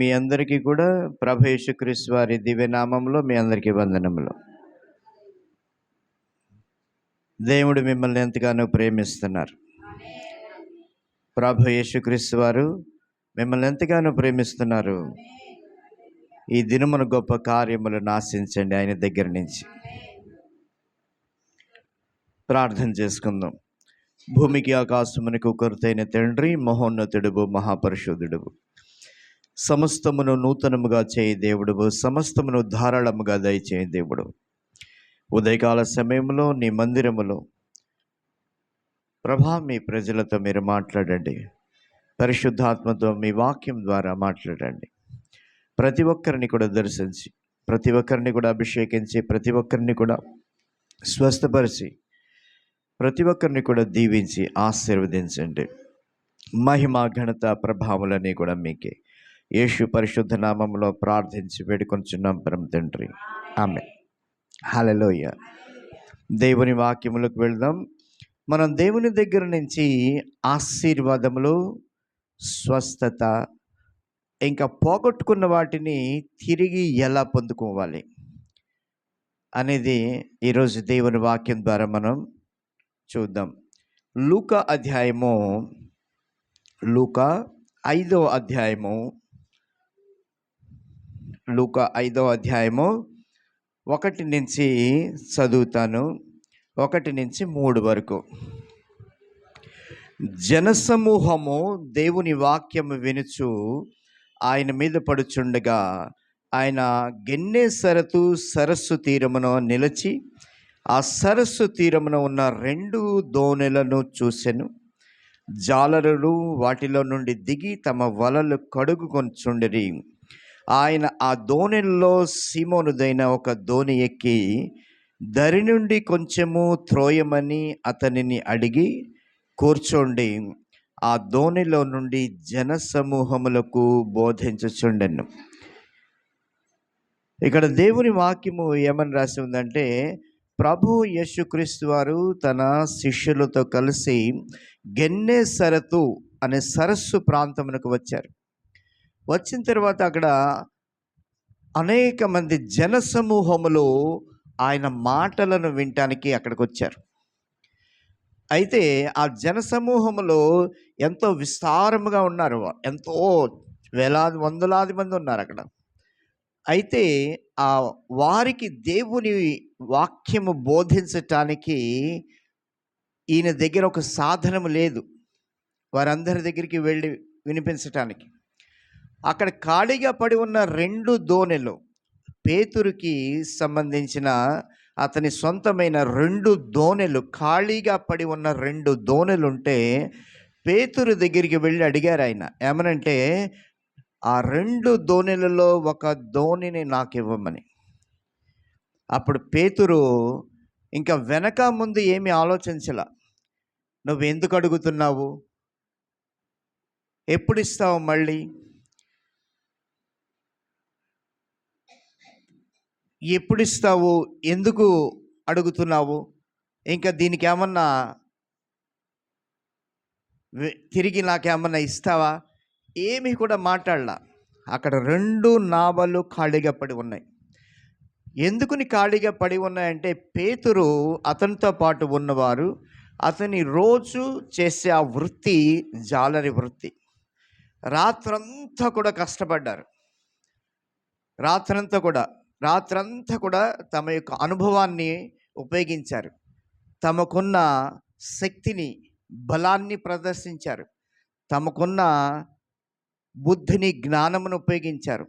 మీ అందరికీ కూడా ప్రభు యేసుక్రీస్తు వారి దివ్యనామంలో మీ అందరికీ వందనములు. దేవుడు మిమ్మల్ని ఎంతగానో ప్రేమిస్తున్నారు. ప్రభు యేసుక్రీస్తు వారు మిమ్మల్ని ఎంతగానో ప్రేమిస్తున్నారు. ఈ దినమున గొప్ప కార్యములను ఆశించండి ఆయన దగ్గర నుంచి. ప్రార్థన చేసుకుందాం. భూమికి ఆకాశమునకు కొరతైన తండ్రి, మహోన్నతుడువు, మహాపరిశుద్ధుడువు, సమస్తమును నూతనముగా చేయి దేవుడు, సమస్తమును ధారాళముగా దయచేయి దేవుడు. ఉదయకాల సమయంలో నీ మందిరములో ప్రభా మీ ప్రజలతో మీరు మాట్లాడండి. పరిశుద్ధాత్మతో మీ వాక్యం ద్వారా మాట్లాడండి. ప్రతి ఒక్కరిని కూడా దర్శించి, ప్రతి ఒక్కరిని కూడా అభిషేకించి, ప్రతి ఒక్కరిని కూడా స్వస్థపరిచి, ప్రతి ఒక్కరిని కూడా దీవించి ఆశీర్వదించండి. మహిమ ఘనత ప్రభావాలన్నీ కూడా మీకే యేసు పరిశుద్ధ నామములో ప్రార్థించి వేడుకొంచున్నాం పరమ తండ్రి, ఆమేన్. హల్లెలూయా. దేవుని వాక్యములకు వెళ్దాం. మనం దేవుని దగ్గర నుంచి ఆశీర్వాదములు, స్వస్థత, ఇంకా పోగొట్టుకున్న వాటిని తిరిగి ఎలా పొందుకోవాలి అనేది ఈరోజు దేవుని వాక్యం ద్వారా మనం చూద్దాం. లూకా 5వ అధ్యాయము, లూకా 5వ అధ్యాయము 1 నుంచి చదువుతాను, 1 నుంచి 3 వరకు. జనసమూహము దేవుని వాక్యము వినుచు ఆయన మీద పడుచుండగా ఆయన గెన్నేసరతు సరస్సు తీరమున నిలిచి ఆ సరస్సు తీరమున ఉన్న 2 దోణెలను చూసెను. జాలరులు వాటిలో నుండి దిగి తమ వలలు కడుగుకొంచుండిరి. ఆయన ఆ దోణెల్లో సీమోనుదైన ఒక దోణి ఎక్కి దరి నుండి కొంచెము త్రోయమని అతనిని అడిగి కూర్చోండి ఆ దోణిలో నుండి జనసమూహములకు బోధించుచుండెను. ఇక్కడ దేవుని వాక్యము ఏమని రాసి ఉందంటే, ప్రభు యేసుక్రీస్తు వారు తన శిష్యులతో కలిసి గెన్నేసరతు అనే సరస్సు ప్రాంతమునకు వచ్చారు. వచ్చిన తర్వాత అక్కడ అనేక మంది జనసమూహములు ఆయన మాటలను వినటానికి అక్కడికి వచ్చారు. అయితే ఆ జనసమూహములో ఎంతో విస్తారముగా ఉన్నారు, ఎంతో వేలాది వందలాది మంది ఉన్నారు అక్కడ. అయితే ఆ వారికి దేవుని వాక్యము బోధించటానికి ఈయన దగ్గర ఒక సాధనము లేదు, వారందరి దగ్గరికి వెళ్ళి వినిపించటానికి. అక్కడ ఖాళీగా పడి ఉన్న 2 దోణెలు, పేతురుకి సంబంధించిన అతని సొంతమైన 2 దోణెలు, ఖాళీగా పడి ఉన్న 2 దోణెలు ఉంటే పేతురు దగ్గరికి వెళ్ళి అడిగారు ఆయన. ఏమనంటే, ఆ 2 దోణెలలో ఒక దోణిని నాకు ఇవ్వమని. అప్పుడు పేతురు ఇంకా వెనక ముందు ఏమీ ఆలోచించలా. నువ్వు ఎందుకు అడుగుతున్నావు, ఎప్పుడు ఇస్తావు, మళ్ళీ ఎప్పుడు ఇస్తావు, ఎందుకు అడుగుతున్నావు, ఇంకా దీనికి ఏమన్నా తిరిగి నాకేమన్నా ఇస్తావా, ఏమీ కూడా మాట్లాడలా. అక్కడ 2 నావలు ఖాళీగా పడి ఉన్నాయి. ఎందుకుని ఖాళీగా పడి ఉన్నాయంటే, పేతురు అతనితో పాటు ఉన్నవారు అతని రోజు చేసే ఆ వృత్తి జాలరి వృత్తి. రాత్రంతా కూడా కష్టపడ్డారు. రాత్రంతా కూడా తమ యొక్క అనుభవాన్ని ఉపయోగించారు. తమకున్న శక్తిని, బలాన్ని ప్రదర్శించారు. తమకున్న బుద్ధిని, జ్ఞానమును ఉపయోగించారు.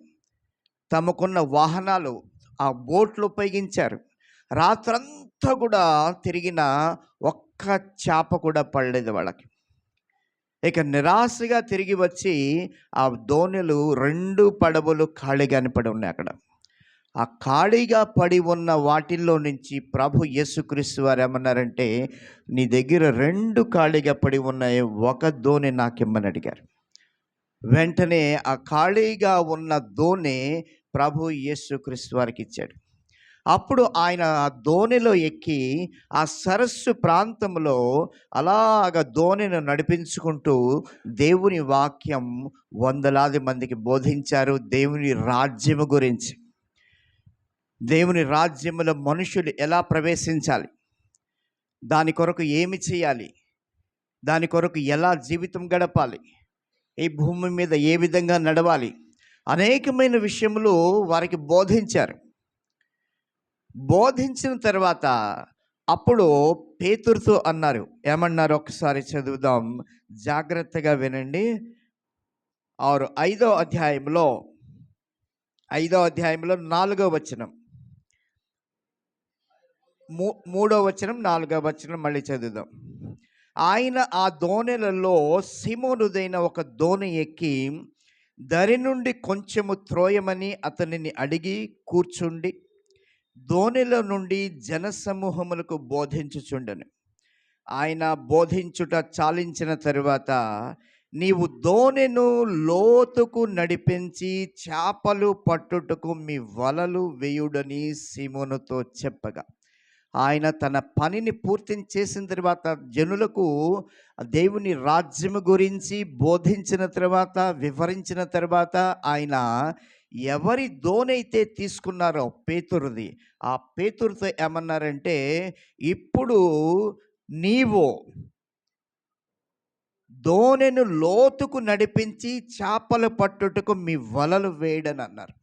తమకున్న వాహనాలు, ఆ బోట్లు ఉపయోగించారు. రాత్రంతా కూడా తిరిగిన ఒక్క చేప కూడా పడలేదు వాళ్ళకి. ఇక నిరాశగా తిరిగి వచ్చి ఆ దోణిలు 2 పడవలు ఖాళీగా పడి ఉన్నాయి అక్కడ. ఆ ఖాళీగా పడి ఉన్న వాటిల్లో నుంచి ప్రభు యేసుక్రీస్తు వారు ఏమన్నారంటే, నీ దగ్గర 2 ఖాళీగా పడి ఉన్నాయి, ఒక దోణి నాకిమ్మని అడిగారు. వెంటనే ఆ ఖాళీగా ఉన్న దోణి ప్రభు యేసుక్రీస్తు వారికి ఇచ్చాడు. అప్పుడు ఆయన ఆ దోణిలో ఎక్కి ఆ సరస్సు ప్రాంతంలో అలాగ దోణిని నడిపించుకుంటూ దేవుని వాక్యం వందలాది మందికి బోధించారు. దేవుని రాజ్యము గురించి, దేవుని రాజ్యములో మనుషులు ఎలా ప్రవేశించాలి, దాని కొరకు ఏమి చేయాలి, దాని కొరకు ఎలా జీవితం గడపాలి, ఈ భూమి మీద ఏ విధంగా నడవాలి, అనేకమైన విషయములు వారికి బోధించారు. బోధించిన తర్వాత అప్పుడు పేతురుతో అన్నారు, ఏమన్నారు ఒకసారి చదువుదాం, జాగ్రత్తగా వినండి. ఐదో అధ్యాయంలో 4వ వచనం, 3వ వచనం, 4వ వచనం మళ్ళీ చదువుదాం. ఆయన ఆ దోణెలలో సీమోనుదైన ఒక దోణి ఎక్కి దరి నుండి కొంచెము త్రోయమని అతనిని అడిగి కూర్చుండి దోణిలో నుండి జనసమూహములకు బోధించుచుండెను. ఆయన బోధించుట చాలించిన తరువాత, నీవు దోణెను లోతుకు నడిపించి చేపలు పట్టుటకు మీ వలలు వేయుడని సీమోనుతో చెప్పగా, ఆయన తన పనిని పూర్తి చేసిన తర్వాత జనులకు దేవుని రాజ్యము గురించి బోధించిన తర్వాత, వివరించిన తర్వాత, ఆయన ఎవరి దోనైతే తీసుకున్నారో పేతురుది, ఆ పేతురుతో ఏమన్నారంటే, ఇప్పుడు నీవు దోణెను లోతుకు నడిపించి చేపలు పట్టుటకు మీ వలలు వేయడని అన్నారు.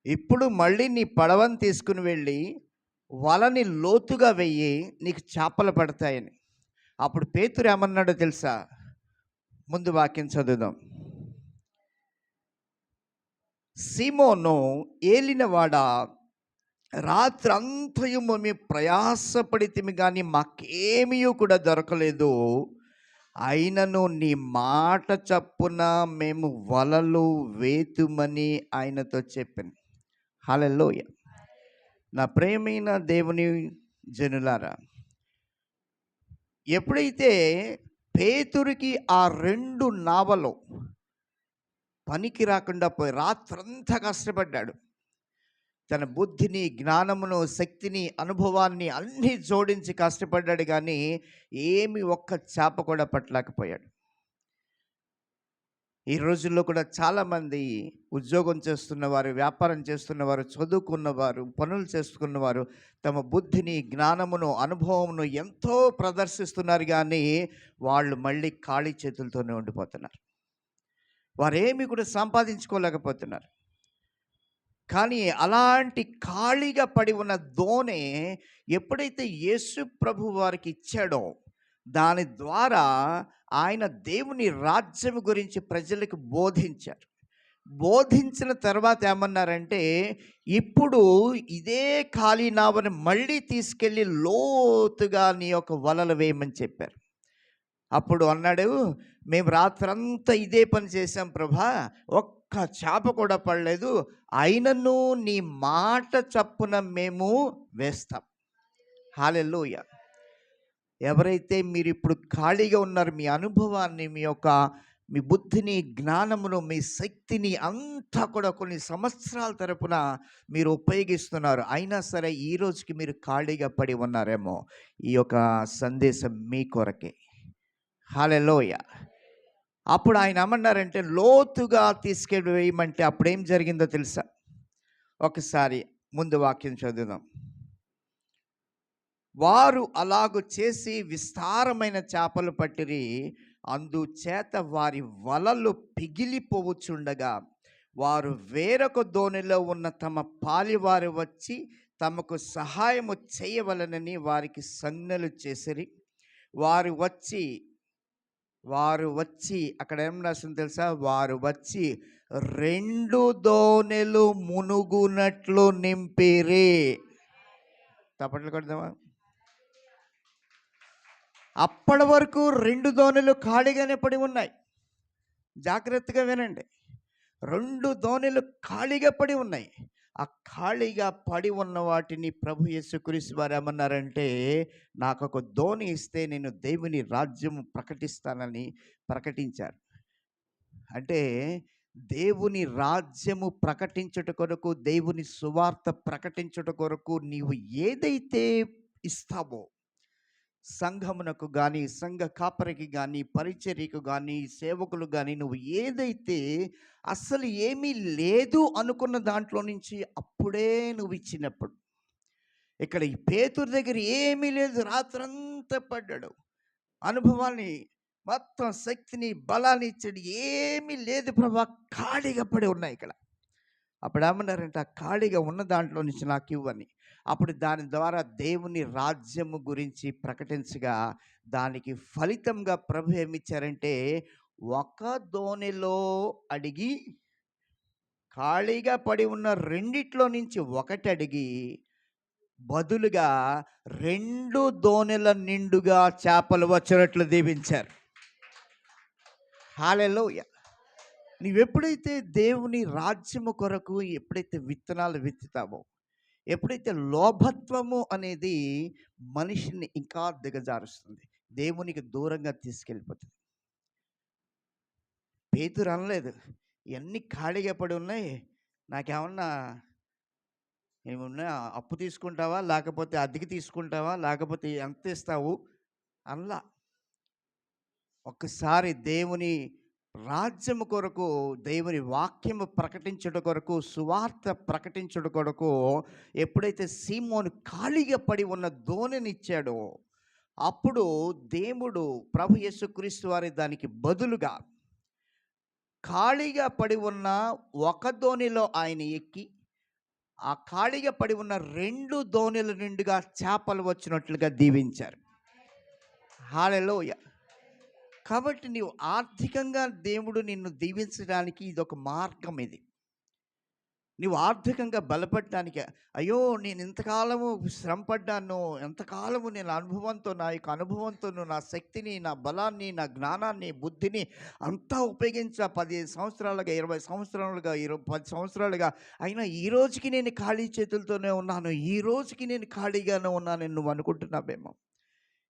ఇప్పుడు మళ్ళీ నీ పడవని తీసుకుని వెళ్ళి వలని లోతుగా వెయ్యి, నీకు చేపలు పడతాయని. అప్పుడు పేతురు ఏమన్నాడో తెలుసా? ముందు వాక్యం చదువుదాం. సీమోను, ఏలినవాడా, రాత్రంతయు మేము ప్రయాసపడితిమి కానీ మాకేమీ కూడా దొరకలేదు. అయినను నీ మాట చప్పున మేము వలలు వేతుమని ఆయనతో చెప్పాను. హల్లెలూయా. నా ప్రియమైన దేవుని జనులారా, ఎప్పుడైతే పేతురికి ఆ 2 నావలు పనికి రాకుండా పోయి రాత్రంతా కష్టపడ్డాడు, తన బుద్ధిని, జ్ఞానమును, శక్తిని, అనుభవాన్ని అన్నీ జోడించి కష్టపడ్డాడు, కానీ ఏమి ఒక్క చేప కూడా పట్టలేకపోయాడు. ఈ రోజుల్లో కూడా చాలామంది ఉద్యోగం చేస్తున్నవారు, వ్యాపారం చేస్తున్నవారు, చదువుకున్నవారు, పనులు చేసుకున్నవారు తమ బుద్ధిని, జ్ఞానమును, అనుభవమును ఎంతో ప్రదర్శిస్తున్నారు, కానీ వాళ్ళు మళ్ళీ ఖాళీ చేతులతోనే ఉండిపోతున్నారు. వారేమి కూడా సంపాదించుకోలేకపోతున్నారు. కానీ అలాంటి ఖాళీగా పడి ఉన్న దోణె ఎప్పుడైతే యేసు ప్రభు వారికి ఇచ్చాడో, దాని ద్వారా ఆయన దేవుని రాజ్యం గురించి ప్రజలకు బోధించారు. బోధించిన తర్వాత ఏమన్నారంటే, ఇప్పుడు ఇదే ఖాళీ నావను మళ్ళీ తీసుకెళ్ళి లోతుగా నీ యొక్క వలలు వేయమని చెప్పారు. అప్పుడు అన్నాడు, మేము రాత్రంతా ఇదే పని చేశాం ప్రభా, ఒక్క చేప కూడా పడలేదు, అయినను నీ మాట చప్పున మేము వేస్తాం. హల్లెలూయా. ఎవరైతే మీరు ఇప్పుడు ఖాళీగా ఉన్నారు, మీ అనుభవాన్ని, మీ బుద్ధిని, జ్ఞానమును, మీ శక్తిని అంతా కూడా కొన్ని సంవత్సరాల తరపున మీరు ఉపయోగిస్తున్నారు, అయినా సరే ఈ రోజుకి మీరు ఖాళీగా పడి ఉన్నారేమో, ఈ యొక్క సందేశం మీ కొరకే. హల్లెలూయా. అప్పుడు ఆయన ఏమన్నారంటే, లోతుగా తీసుకెళ్ళి వేయమంటే అప్పుడేం జరిగిందో తెలుసా? ఒకసారి ముందు వాక్యం చదువుదాం. వారు అలాగు చేసి విస్తారమైన చేపలు పట్టిరి, అందుచేత వారి వలలు పిగిలిపోవచ్చుండగా వారు వేరొక దోణిలో ఉన్న తమ పాలివారు వచ్చి తమకు సహాయము చేయవలనని వారికి సంజ్ఞలు చేసిరి. వారు వచ్చి అక్కడ ఏం రాసింది తెలుసా? వారు వచ్చి 2 దోణెలు మునుగునట్లు నింపిరి. తప్పట్లు కొడదామా? అప్పటి వరకు 2 దోణెలు ఖాళీగానే పడి ఉన్నాయి. జాగ్రత్తగా వినండి, 2 దోణెలు ఖాళీగా పడి ఉన్నాయి. ఆ ఖాళీగా పడి ఉన్న వాటిని ప్రభు యేసుక్రీస్తు వారు ఏమన్నారంటే, నాకు ఒక దోణి ఇస్తే నేను దేవుని రాజ్యం ప్రకటిస్తానని ప్రకటించారు. అంటే దేవుని రాజ్యము ప్రకటించుట కొరకు, దేవుని సువార్త ప్రకటించుట కొరకు నీవు ఏదైతే ఇస్తావో, సంఘమునకు కానీ, సంఘ కాపరికి కానీ, పరిచర్యకు కానీ, సేవకులు కానీ, నువ్వు ఏదైతే అస్సలు ఏమీ లేదు అనుకున్న దాంట్లో నుంచి అప్పుడే నువ్వు ఇచ్చినప్పుడు, ఇక్కడ ఈ పేతురు దగ్గర ఏమీ లేదు, రాత్రంతా పడ్డాడు, అనుభవాన్ని మొత్తం శక్తిని బలాన్ని ఇచ్చాడు, ఏమీ లేదు ప్రభా, ఖాళీగా పడి ఉన్నాయి ఇక్కడ. అప్పుడు ఏమన్నారంటే, ఆ ఖాళీగా ఉన్న దాంట్లో నుంచి నాకు ఇవ్వని. అప్పుడు దాని ద్వారా దేవుని రాజ్యము గురించి ప్రకటించగా, దానికి ఫలితంగా ప్రభు ఏమిచ్చారంటే, ఒక దోణిలో అడిగి, ఖాళీగా పడి ఉన్న రెండిట్లో నుంచి ఒకటి అడిగి, బదులుగా 2 దోణెల నిండుగా చేపలు వచ్చినట్లు దీవించారు. హల్లెలూయా. నీవెప్పుడైతే దేవుని రాజ్యము కొరకు ఎప్పుడైతే విత్తనాలు విత్తుతావో, ఎప్పుడైతే లోభత్వము అనేది మనిషిని ఇంకా దిగజారుస్తుంది, దేవునికి దూరంగా తీసుకెళ్ళిపోతుంది. పేతురు అనలేదు, ఇవన్నీ ఖాళీగా పడి ఉన్నాయి, నాకేమన్నా ఏమన్నా అప్పు తీసుకుంటావా, లేకపోతే అద్దెకి తీసుకుంటావా, లేకపోతే ఎంత ఇస్తావు అనలా. ఒక్కసారి దేవుని రాజ్యము కొరకు, దేవుని వాక్యము ప్రకటించుట కొరకు, సువార్త ప్రకటించుట కొరకు ఎప్పుడైతే సీమోను ఖాళీగా పడి ఉన్న దోణినిచ్చాడో, అప్పుడు దేవుడు ప్రభు యేసుక్రీస్తు వారి దానికి బదులుగా ఖాళీగా పడి ఉన్న ఒక దోణిలో ఆయన ఎక్కి, ఆ ఖాళీగా పడి ఉన్న 2 దోణిల నిండుగా చేపలు వచ్చినట్లుగా దీవించారు. హల్లెలూయా. కాబట్టి నీవు ఆర్థికంగా దేవుడు నిన్ను దీవించడానికి ఇదొక మార్గం. ఇది నీవు ఆర్థికంగా బలపడటానికి, అయ్యో నేను ఇంతకాలము శ్రమపడ్డాను, ఎంతకాలము నేను అనుభవంతో, నా యొక్క అనుభవంతో నా శక్తిని, నా బలాన్ని, నా జ్ఞానాన్ని, బుద్ధిని అంతా ఉపయోగించా 15 సంవత్సరాలుగా, 20 సంవత్సరాలుగా, 10 సంవత్సరాలుగా, అయినా ఈ రోజుకి నేను ఖాళీ చేతులతోనే ఉన్నాను, ఈ రోజుకి నేను ఖాళీగానే ఉన్నాను నువ్వు అనుకుంటున్నావేమో.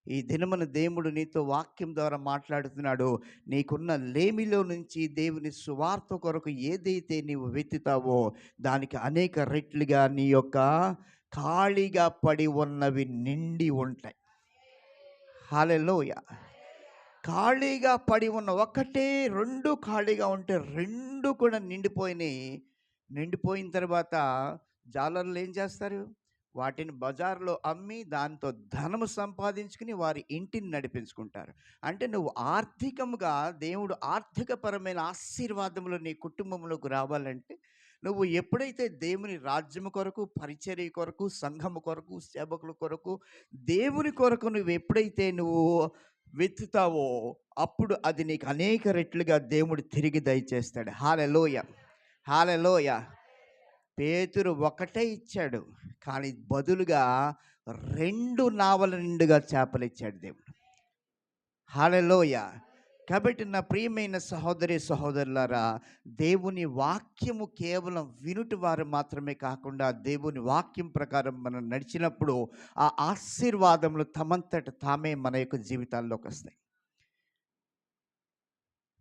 ఈ దినమున దేవుడు నీతో వాక్యం ద్వారా మాట్లాడుతున్నాడు. నీకున్న లేమిలో నుంచి దేవుని సువార్త కొరకు ఏదైతే నీవు వెతుతావో, దానికి అనేక రెట్లుగా నీ యొక్క ఖాళీగా పడి ఉన్నవి నిండి ఉంటాయి. హల్లెలూయా. ఖాళీగా పడి ఉన్న ఒకటే 2 ఖాళీగా ఉంటే 2 కూడా నిండిపోయినాయి. నిండిపోయిన తర్వాత జాలర్లు ఏం చేస్తారు, వాటిని బజార్లో అమ్మి దాంతో ధనము సంపాదించుకుని వారి ఇంటిని నడిపించుకుంటారు. అంటే నువ్వు ఆర్థికంగా, దేవుడు ఆర్థికపరమైన ఆశీర్వాదములు నీ కుటుంబంలోకి రావాలంటే, నువ్వు ఎప్పుడైతే దేవుని రాజ్యము కొరకు, పరిచర్య కొరకు, సంఘము కొరకు, సేవకుల కొరకు, దేవుని కొరకు నువ్వు ఎప్పుడైతే నువ్వు వెతుతావో, అప్పుడు అది నీకు అనేక రెట్లుగా దేవుడు తిరిగి దయచేస్తాడు. హల్లెలూయా. హల్లెలూయా. పేతురు ఒకటే ఇచ్చాడు, కానీ బదులుగా 2 నావల నిండుగా చేపలు ఇచ్చాడు దేవుడు. హల్లెలూయా. కాబట్టి నా ప్రియమైన సహోదరి సహోదరులారా, దేవుని వాక్యము కేవలం వినుటి వారు మాత్రమే కాకుండా, దేవుని వాక్యం ప్రకారం మనం నడిచినప్పుడు ఆ ఆశీర్వాదములు తమంతట తామే మన యొక్క జీవితాల్లోకి వస్తాయి.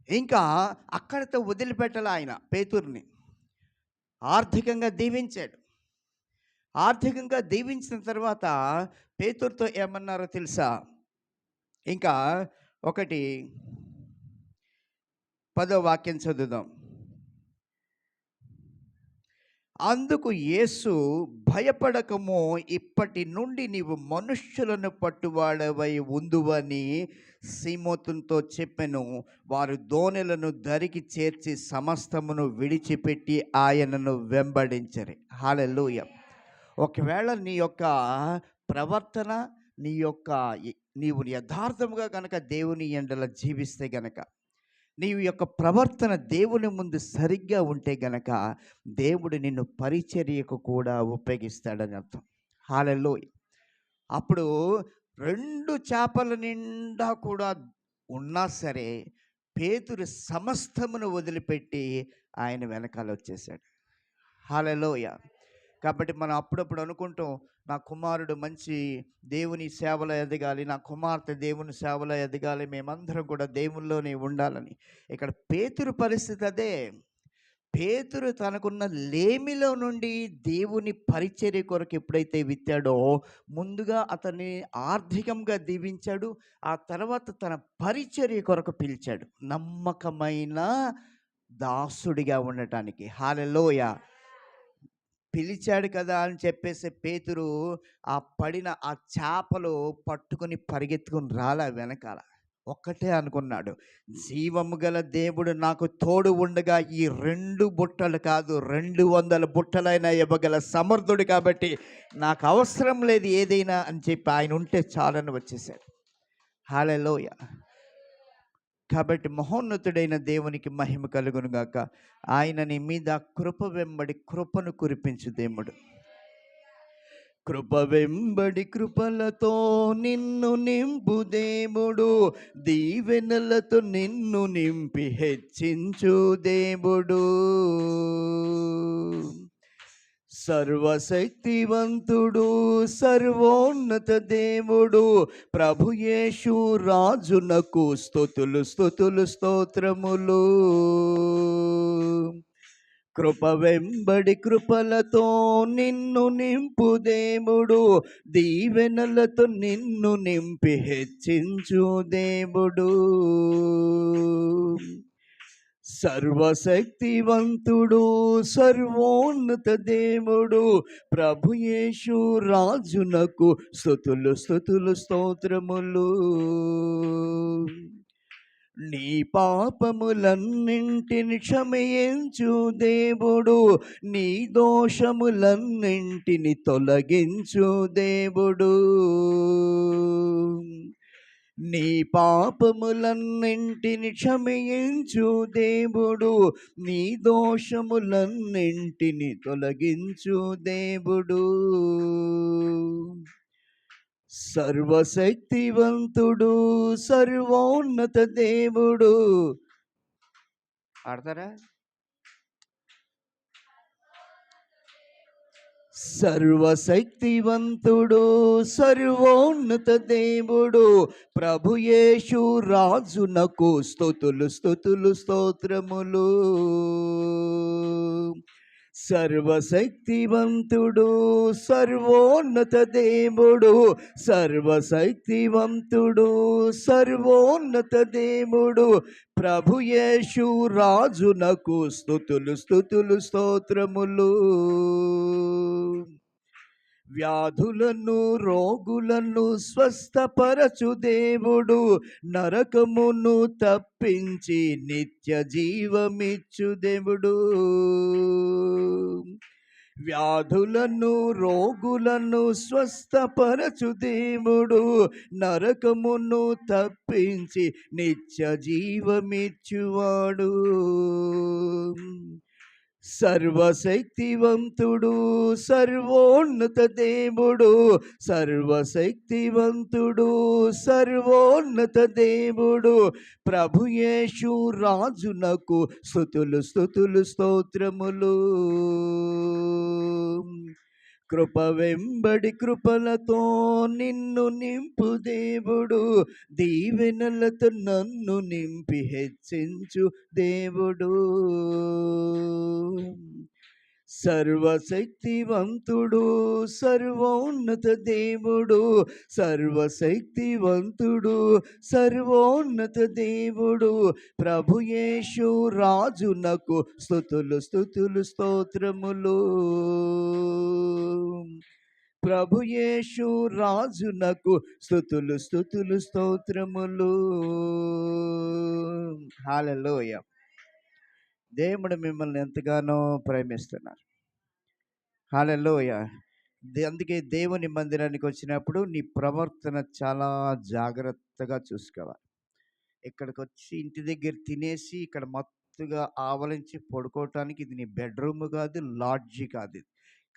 ఇంకా అక్కడితో వదిలిపెట్టాలి ఆయన పేతురుని. ఆర్థికంగా దీవించాడు. ఆర్థికంగా దీవించిన తర్వాత పేతురుతో ఏమన్నారో తెలుసా? ఇంకా 10వ వాక్యం చదువుదాం. అందుకు యేసు, భయపడకము, ఇప్పటి నుండి నీవు మనుష్యులను పట్టువాడవై ఉందువని సీమోనుతో చెప్పెను. వారు దోణెలను దరికి చేర్చి సమస్తమును విడిచిపెట్టి ఆయనను వెంబడించరి. హల్లెలూయా. ఒకవేళ నీ యొక్క ప్రవర్తన, నీవు యథార్థముగా గనక దేవుని యందల జీవిస్తే గనక, నీవు యొక్క ప్రవర్తన దేవుని ముందు సరిగ్గా ఉంటే గనక, దేవుడు నిన్ను పరిచర్యకు కూడా ఉపయోగిస్తాడని అర్థం. హల్లెలూయా. అప్పుడు 2 చేపల నిండా కూడా ఉన్నా సరే, పేతురు సమస్తమును వదిలిపెట్టి ఆయన వెనకాల వచ్చేసాడు. హల్లెలూయా. కాబట్టి మనం అప్పుడప్పుడు అనుకుంటాం, నా కుమారుడు మంచి దేవుని సేవలో ఎదగాలి, నా కుమార్తె దేవుని సేవలో ఎదగాలి, మేమందరం కూడా దేవుల్లోనే ఉండాలని. ఇక్కడ పేతురు పరిస్థితి అదే. పేతురు తనకున్న లేమిలో నుండి దేవుని పరిచర్య కొరకు ఎప్పుడైతే విత్తాడో, ముందుగా అతన్ని ఆర్థికంగా దీవించాడు. ఆ తర్వాత తన పరిచర్య కొరకు పిలిచాడు, నమ్మకమైన దాసుడిగా ఉండటానికి. హల్లెలూయా! పిలిచాడు కదా అని చెప్పేసి పేతురు ఆ పడిన ఆ చేపలు పట్టుకొని పరిగెత్తుకుని రాలా వెనకాల. ఒక్కటే అనుకున్నాడు, జీవము గల దేవుడు నాకు తోడు ఉండగా ఈ 2 బుట్టలు కాదు 200 బుట్టలైనా ఇవ్వగల సమర్థుడు కాబట్టి నాకు అవసరం లేదు ఏదైనా అని చెప్పి ఆయన ఉంటే చాలని వచ్చేసాడు. హల్లెలూయా! కాబట్టి మహోన్నతుడైన దేవునికి మహిమ కలుగును గాక. ఆయన నీ మీద కృప వెంబడి కృపను కురిపించు దేవుడు. కృప వెంబడి కృపలతో నిన్ను నింపు దేవుడు, దీవెనలతో నిన్ను నింపి హెచ్చించు దేవుడు. సర్వశక్తివంతుడు సర్వోన్నత దేవుడు, ప్రభు యేసు రాజునకు స్తుతులు స్తుతులు స్తోత్రములు. కృప వెంబడి కృపలతో నిన్ను నింపు దేవుడు, దీవెనలతో నిన్ను నింపి హెచ్చించు దేవుడు. సర్వశక్తివంతుడు సర్వోన్నత దేవుడు, ప్రభు యేసు రాజునకు స్తుతులు స్తుతులు స్తోత్రములు. నీ పాపములన్నింటిని క్షమించు దేవుడు, నీ దోషములన్నింటిని తొలగించు దేవుడు. నీ పాపములన్నింటిని క్షమించు దేవుడు, నీ దోషములన్నింటిని తొలగించు దేవుడు. సర్వశక్తివంతుడు సర్వోన్నత దేవుడు. ఆడతారా? సర్వశక్తివంతుడు సర్వోన్నత దేవుడు, ప్రభు యేసు రాజునకు స్తుతులు స్తుతులు స్తోత్రములు. సర్వశక్తివంతుడు సర్వోన్నత దేవుడు, సర్వశక్తివంతుడు సర్వోన్నత దేవుడు, ప్రభు యేసు రాజునకు స్తుతులు స్తుతులు స్తోత్రములు. వ్యాధులను రోగులను స్వస్థపరచు దేవుడు, నరకమును తప్పించి నిత్య జీవమిచ్చు దేవుడు. వ్యాధులను రోగులను స్వస్థపరచు దేవుడు, నరకమును తప్పించి నిత్య జీవమిచ్చువాడు. సర్వశక్తివంతుడు సర్వోన్నత దేవుడు, సర్వశక్తివంతుడు సర్వోన్నత దేవుడు, ప్రభు యేసు రాజునకు స్తుతులు స్తుతులు స్తోత్రములు. కృప వెంబడి కృపలతో నిన్ను నింపు దేవుడు, దీవెనలతో నన్ను నింపి హెచ్చించు దేవుడు. సర్వశక్తివంతుడు సర్వోన్నత దేవుడు, సర్వశక్తివంతుడు సర్వోన్నత దేవుడు, ప్రభు యేసు రాజునకు స్తుతులు స్తుతులు స్తోత్రములు. ప్రభు యేసు రాజునకు స్తుతులు స్తుతులు స్తోత్రములు. హల్లెలూయా! దేవుడు మిమ్మల్ని ఎంతగానో ప్రేమిస్తున్నారు. హల్లెలూయా! అందుకే దేవుని మందిరానికి వచ్చినప్పుడు నీ ప్రవర్తన చాలా జాగ్రత్తగా చూసుకోవాలి. ఇక్కడికి వచ్చి ఇంటి దగ్గర తినేసి ఇక్కడ మత్తుగా ఆవలించి పడుకోవటానికి ఇది నీ బెడ్రూమ్ కాదు, లాడ్జి కాదు. ఇది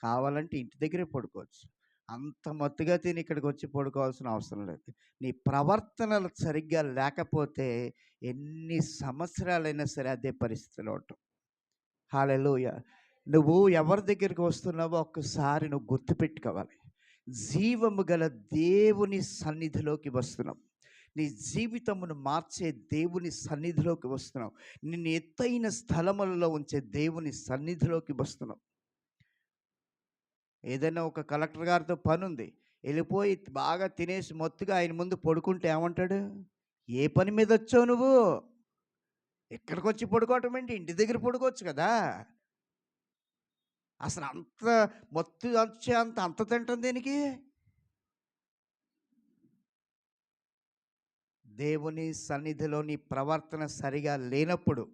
కావాలంటే ఇంటి దగ్గరే పడుకోవచ్చు. అంత మత్తుగా తిని ఇక్కడికి వచ్చి పడుకోవాల్సిన అవసరం లేదు. నీ ప్రవర్తనలు సరిగ్గా లేకపోతే ఎన్ని సంవత్సరాలైనా సరే అదే పరిస్థితిలో ఉంటావు. హల్లెలూయా! నువ్వు ఎవరి దగ్గరికి వస్తున్నావో ఒక్కసారి నువ్వు గుర్తుపెట్టుకోవాలి. జీవము గల దేవుని సన్నిధిలోకి వస్తున్నావు. నీ జీవితమును మార్చే దేవుని సన్నిధిలోకి వస్తున్నావు. నిన్ను ఎత్తైన స్థలములలో ఉంచే దేవుని సన్నిధిలోకి వస్తున్నావు. ఏదైనా ఒక కలెక్టర్ గారితో పని ఉంది, వెళ్ళిపోయి బాగా తినేసి మొత్తుగా ఆయన ముందు పడుకుంటే ఏమంటాడు? ఏ పని మీద వచ్చావు నువ్వు? ఎక్కడికి వచ్చి పడుకోవటం ఏంటి? ఇంటి దగ్గర పడుకోవచ్చు కదా. అసలు అంత మొత్తు వచ్చే అంత తింటాం దేనికి? దేవుని సన్నిధిలో నీ ప్రవర్తన సరిగా లేనప్పుడు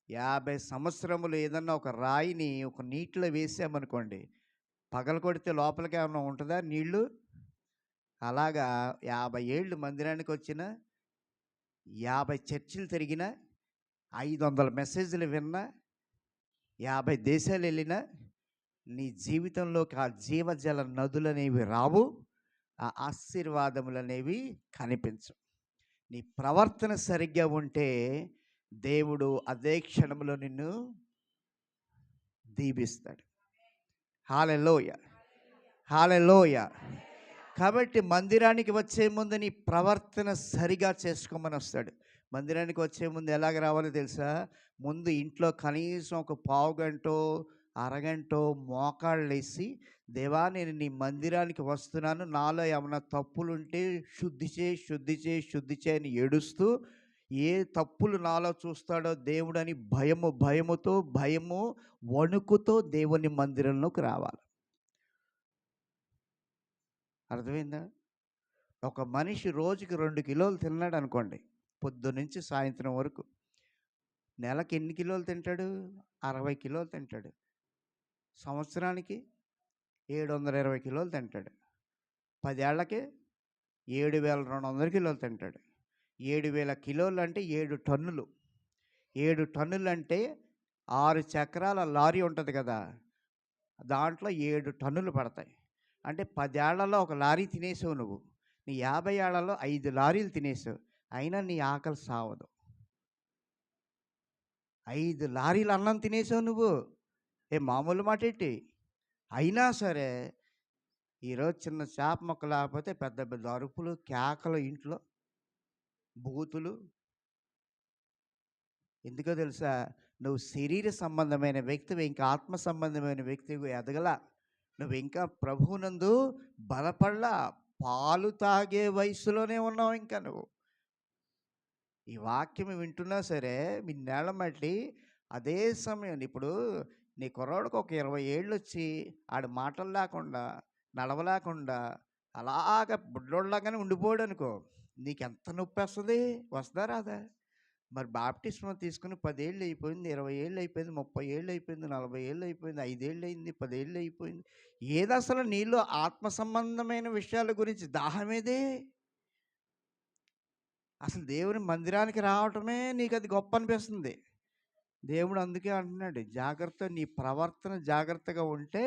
50 సంవత్సరములు ఏదన్నా ఒక రాయిని ఒక నీటిలో వేసామనుకోండి, పగలగొడితే లోపలికి ఏమన్నా ఉంటుందా నీళ్ళు? అలాగా 50 ఏళ్ళు మందిరానికి వచ్చిన, 50 చర్చిలు తిరిగిన, 500 మెసేజ్లు విన్నా, 50 దేశాలు వెళ్ళినా నీ జీవితంలోకి ఆ జీవజల నదులనేవి రావు, ఆ ఆశీర్వాదములనేవి కనిపించవు. నీ ప్రవర్తన సరిగ్గా ఉంటే దేవుడు అదే క్షణంలో నిన్ను దీవిస్తాడు. హల్లెలూయా, హల్లెలూయా. కాబట్టి మందిరానికి వచ్చే ముందు నీ ప్రవర్తన సరిగా చేసుకోమని వస్తాడు. మందిరానికి వచ్చే ముందు ఎలాగ రావాలో తెలుసా? ముందు ఇంట్లో కనీసం ఒక పావుగంటో అరగంటో మోకాళ్ళేసి, దేవా నేను నీ మందిరానికి వస్తున్నాను, నాలో ఏమైనా తప్పులుంటే శుద్ధి చేయి, శుద్ధి చేయి, శుద్ధి చేయి అని ఏడుస్తూ, ఏ తప్పులు నాలో చూస్తాడో దేవుడని భయము వణుకుతో దేవుని మందిరంలోకి రావాలి. అర్థమైందా? ఒక మనిషి రోజుకి 2 కిలోలు తిన్నాడు అనుకోండి, పొద్దున్నుంచి సాయంత్రం వరకు, నెలకి ఎన్ని కిలోలు తింటాడు? 60 కిలోలు తింటాడు. సంవత్సరానికి 720 కిలోలు తింటాడు. 10 ఏళ్లకి 7,200 కిలోలు తింటాడు. 7,000 కిలోలు అంటే 7 టన్నులు. 7 టన్నులు అంటే 6 చక్రాల లారీ ఉంటుంది కదా, దాంట్లో 7 టన్నులు పడతాయి. అంటే 10 ఏళ్లలో ఒక లారీ తినేసావు నువ్వు. నీ 50 ఏళ్లలో 5 లారీలు తినేసావు, అయినా నీ ఆకలి సావదు. 5 లారీలు అన్నం తినేసావు నువ్వు. మామూలు మాట ఏంటి? అయినా సరే ఈరోజు చిన్న చేప మొక్క లేకపోతే పెద్ద పెద్ద అరుపులు, కేకలు, ఇంట్లో బూతులు. ఎందుకో తెలుసా? నువ్వు శరీర సంబంధమైన వ్యక్తివి, ఇంకా ఆత్మ సంబంధమైన వ్యక్తివి ఎదగలా. నువ్వు ఇంకా ప్రభువునందు బలపడలా. పాలు తాగే వయసులోనే ఉన్నావు ఇంకా నువ్వు. ఈ వాక్యం వింటున్నా సరే మీ నేల మట్టి అదే సమయం. ఇప్పుడు నీ కుర్రాడికి ఒక 20 ఏళ్ళు వచ్చి ఆడు మాటలు లేకుండా, నడవలేకుండా, అలాగ బుడ్డోళ్ళలాగానే ఉండిపోయాడు అనుకో, నీకెంత నొప్పి వస్తుంది? వస్తుందా రాదా? మరి బాప్టిస్మం తీసుకుని 10 ఏళ్ళు అయిపోయింది, 20 ఏళ్ళు అయిపోయింది, 30 ఏళ్ళు అయిపోయింది, 40 ఏళ్ళు అయిపోయింది, 5 ఏళ్ళు అయింది, 10 ఏళ్ళు అయిపోయింది. ఏది అసలు నీలో ఆత్మ సంబంధమైన విషయాల గురించి దాహమేదే? అసలు దేవుని మందిరానికి రావటమే నీకు అది గొప్ప అనిపిస్తుంది. దేవుడు అందుకే అంటున్నాడు, జాగ్రత్త, నీ ప్రవర్తన జాగ్రత్తగా ఉంటే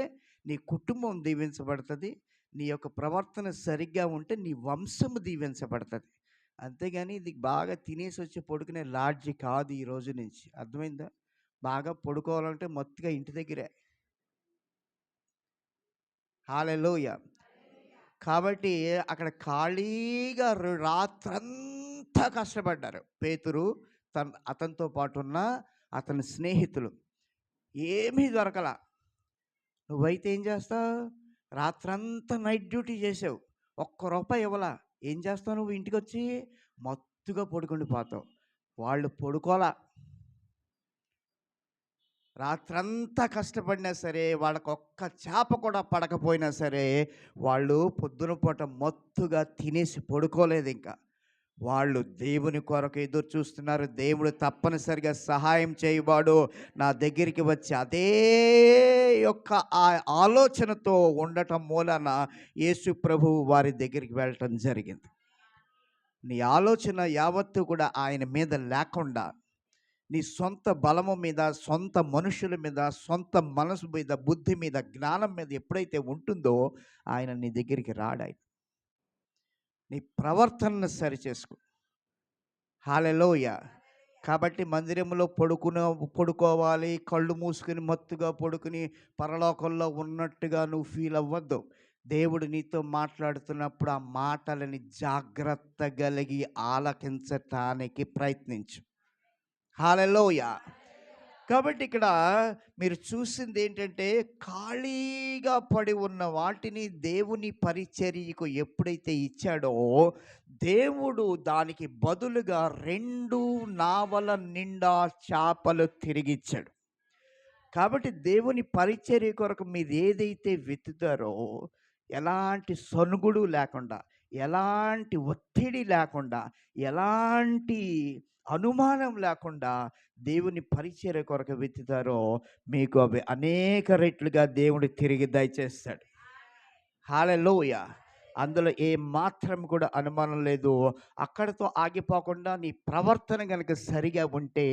నీ కుటుంబం దీవించబడుతుంది. నీ యొక్క ప్రవర్తన సరిగ్గా ఉంటే నీ వంశము దీవించబడుతుంది. అంతేగాని ఇది బాగా తినేసి వచ్చి పడుకునే లాడ్జి కాదు ఈ రోజు నుంచి. అర్థమైందా? బాగా పడుకోవాలంటే మొత్తుగా ఇంటి దగ్గరే. హల్లెలూయా. కాబట్టి అక్కడ ఖాళీగా రాత్రంతా కష్టపడ్డారు పేతురు, అతనితో పాటు ఉన్న అతని స్నేహితులు. ఏమీ దొరకల. నువ్వైతే ఏం చేస్తావు? రాత్రంతా నైట్ డ్యూటీ చేసావు, ఒక్క రూపాయి ఇవ్వలా. ఏం చేస్తావు నువ్వు? ఇంటికి వచ్చి మత్తుగా పడుకుండి పోతావు. వాళ్ళు పడుకోలా. రాత్రంతా కష్టపడినా సరే, వాళ్ళకు ఒక్క చేప కూడా పడకపోయినా సరే, వాళ్ళు పొద్దున పూట మత్తుగా తినేసి పడుకోలేదు. ఇంకా వాళ్ళు దేవుని కొరకు ఎదురు చూస్తున్నారు. దేవుడు తప్పనిసరిగా సహాయం చేయవాడు నా దగ్గరికి వచ్చి అదే యొక్క ఆ ఆలోచనతో ఉండటం మూలన యేసు ప్రభువు వారి దగ్గరికి వెళ్ళటం జరిగింది. నీ ఆలోచన యావత్తు కూడా ఆయన మీద లేకుండా, నీ సొంత బలము మీద, సొంత మనుషుల మీద, సొంత మనసు మీద, బుద్ధి మీద, జ్ఞానం మీద ఎప్పుడైతే ఉంటుందో ఆయన నీ దగ్గరికి రాడాయి. నీ ప్రవర్తనను సరిచేసుకో. హల్లెలూయా. కాబట్టి మందిరంలో పడుకోవాలి, కళ్ళు మూసుకుని మత్తుగా పడుకుని పరలోకంలో ఉన్నట్టుగా నువ్వు ఫీల్ అవ్వద్దు. దేవుడు నీతో మాట్లాడుతున్నప్పుడు ఆ మాటలని జాగ్రత్త కలిగి ఆలకించటానికి ప్రయత్నించు. హల్లెలూయా. కాబట్టి ఇక్కడ మీరు చూసింది ఏంటంటే, ఖాళీగా పడి ఉన్న వాటిని దేవుని పరిచర్యకు ఎప్పుడైతే ఇచ్చాడో, దేవుడు దానికి బదులుగా 2 నావల నిండా చేపలు తిరిగిచ్చాడు. కాబట్టి దేవుని పరిచర్య కొరకు మీరు ఏదైతే వెతుకుతారో, ఎలాంటి సనుగుడు లేకుండా, ఎలాంటి ఒత్తిడి లేకుండా, ఎలాంటి అనుమానం లేకుండా దేవుని పరిచర్య కొరకు వెతుకుతారో, మీకు అవి అనేక రెట్లుగా దేవుడు తిరిగి దయచేస్తాడు. హల్లెలూయా. అందులో ఏ మాత్రం కూడా అనుమానం లేదు. అక్కడితో ఆగిపోకుండా నీ ప్రవర్తన గనుక సరిగా ఉంటే,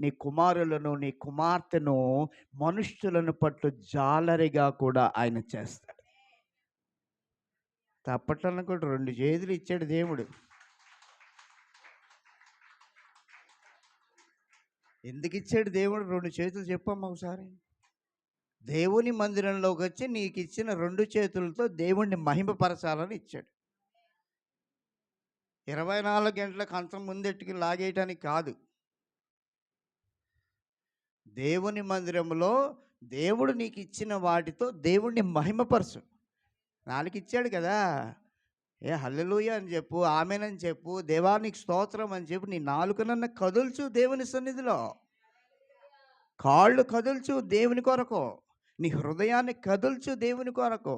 నీ కుమారులను నీ కుమార్తెను మనుష్యులను పట్ల జాలరిగా కూడా ఆయన చేస్తాడు. తప్పట్లను కూడా 2 చేతులు ఇచ్చాడు దేవుడు. ఎందుకు ఇచ్చాడు దేవుడు 2 చేతులు చెప్పమ్మా ఒకసారి. దేవుని మందిరంలోకి వచ్చి నీకు ఇచ్చిన 2 చేతులతో దేవుణ్ణి మహిమపరచాలని ఇచ్చాడు. 24 గంటల కంచం ముందెట్టుకి లాగేయటానికి కాదు. దేవుని మందిరంలో దేవుడు నీకు ఇచ్చిన వాటితో దేవుణ్ణి మహిమపరచు. 4 ఇచ్చాడు కదా, హల్లెలూయా అని చెప్పు, ఆమేనని చెప్పు, దేవానికి స్తోత్రం అని చెప్పు. నీ నాలుకనన్న కదుల్చు దేవుని సన్నిధిలో, కాళ్ళు కదుల్చు దేవుని కొరకు, నీ హృదయాన్ని కదుల్చు దేవుని కొరకు,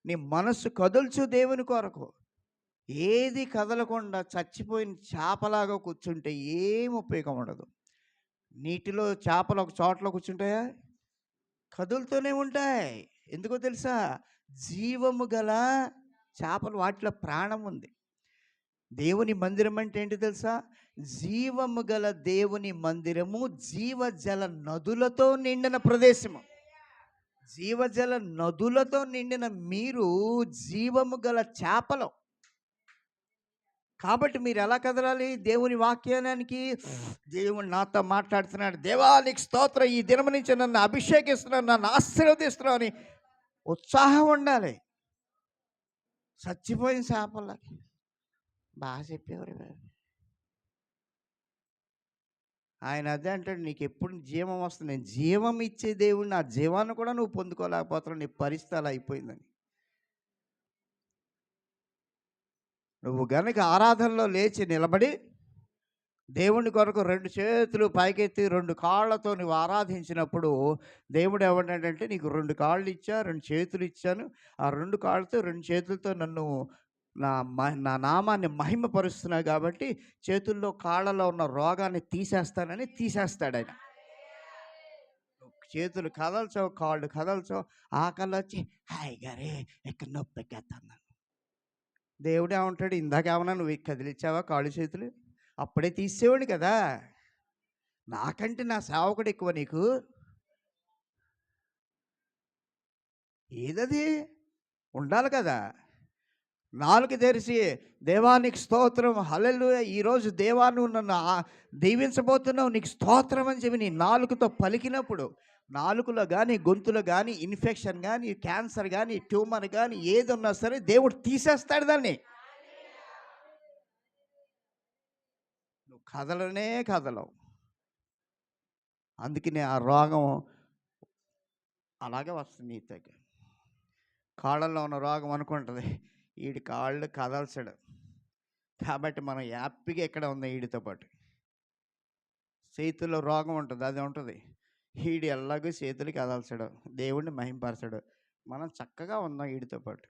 నీ మనస్సు కదుల్చు దేవుని కొరకు. ఏది కదలకుండా చచ్చిపోయిన చేపలాగా కూర్చుంటే ఏం ఉపయోగం ఉండదు. నీటిలో చేపలు ఒక చోట్ల కూర్చుంటాయా? కదులుతూనే ఉంటాయి. ఎందుకో తెలుసా? జీవము గల చేపలు, వాటిలో ప్రాణం ఉంది. దేవుని మందిరం అంటే ఏంటి తెలుసా? జీవము గల దేవుని మందిరము, జీవజల నదులతో నిండిన ప్రదేశము. జీవజల నదులతో నిండిన మీరు జీవము గల చేపలు. కాబట్టి మీరు ఎలా కదలాలి? దేవుని వాక్యానికి, దేవుడు నాతో మాట్లాడుతున్నాడు, దేవానికి స్తోత్రం, ఈ దినం నుంచి నన్ను అభిషేకిస్తున్నాను, నన్ను ఆశీర్వదిస్తున్నాను అని ఉత్సాహం ఉండాలి. చచ్చిపోయిన చేపలకి బాగా చెప్పేవారు. ఆయన అదే అంటాడు, నీకు ఎప్పుడు జీవం వస్తుంది, నేను జీవం ఇచ్చే దేవుడిని, ఆ జీవాన్ని కూడా నువ్వు పొందుకోలేకపోతున్నావు, నీ పరిస్థితి అలా అయిపోయిందని. నువ్వు గనుక ఆరాధనలో లేచి నిలబడి దేవుని కొరకు 2 చేతులు పైకెత్తి 2 కాళ్ళతో నువ్వు ఆరాధించినప్పుడు, దేవుడు ఏమంటాడంటే, నీకు 2 కాళ్ళు ఇచ్చా, 2 చేతులు ఇచ్చాను, ఆ 2 కాళ్ళతో 2 చేతులతో నన్ను నా నామాన్ని మహిమపరుస్తున్నావు కాబట్టి చేతుల్లో కాళ్ళలో ఉన్న రోగాన్ని తీసేస్తానని తీసేస్తాడు ఆయన. చేతులు కదల్చావు, కాళ్ళు కదల్చావు, ఆకలి వచ్చి హాయ్ గారే ఇక్కడ నొప్పి ఎక్కేస్తాను. దేవుడు ఏమంటాడు, ఇందాకేమన్నా నువ్వు కదిలిచ్చావా కాళ్ళు చేతులు? అప్పుడే తీసేవాడు కదా. నాకంటే నా సేవకుడు ఎక్కువ నీకు? ఏదది ఉండాలి కదా. నాలుక తెరిచి దేవానికి స్తోత్రం, హల్లెలూయా, ఈరోజు దేవా నువ్వు నన్ను దీవించబోతున్నావు, నీకు స్తోత్రం అని చెప్పి నీ నాలుకతో పలికినప్పుడు, నాలుకలో కానీ గొంతులో కానీ ఇన్ఫెక్షన్ కానీ క్యాన్సర్ కానీ ట్యూమర్ కానీ ఏది ఉన్నా సరే దేవుడు తీసేస్తాడు దాన్ని. నువ్వు కదలనే కదలవు. అందుకనే ఆ రోగం అలాగే వస్తుంది నీ దగ్గర. కాళ్ళల్లో ఉన్న రోగం అనుకుంటుంది, వీడి కాళ్ళు కదల్చడు కాబట్టి మనం హ్యాపీగా ఎక్కడ ఉంది వీడితో పాటు. చేతుల్లో రోగం ఉంటుంది, అది ఉంటుంది, వీడు ఎలాగో చేతులు కదల్చడు, దేవుడిని మహింపరచడు, మనం చక్కగా ఉందాం వీడితో పాటు.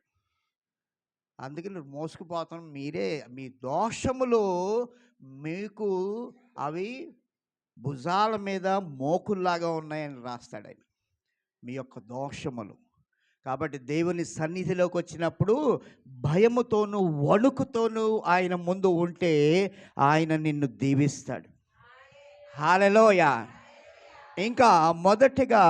అందుకే నువ్వు మోసుకుపోతాం. మీరే మీ దోషములు మీకు అవి భుజాల మీద మోకుల్లాగా ఉన్నాయని రాస్తాడు ఆయన, మీ యొక్క దోషములు. కాబట్టి దేవుని సన్నిధిలోకి వచ్చినప్పుడు భయముతోనూ వణుకుతోనూ ఆయన ముందు ఉంటే ఆయన నిన్ను దీవిస్తాడు. హల్లెలూయా. ఇంకా మొదటిగా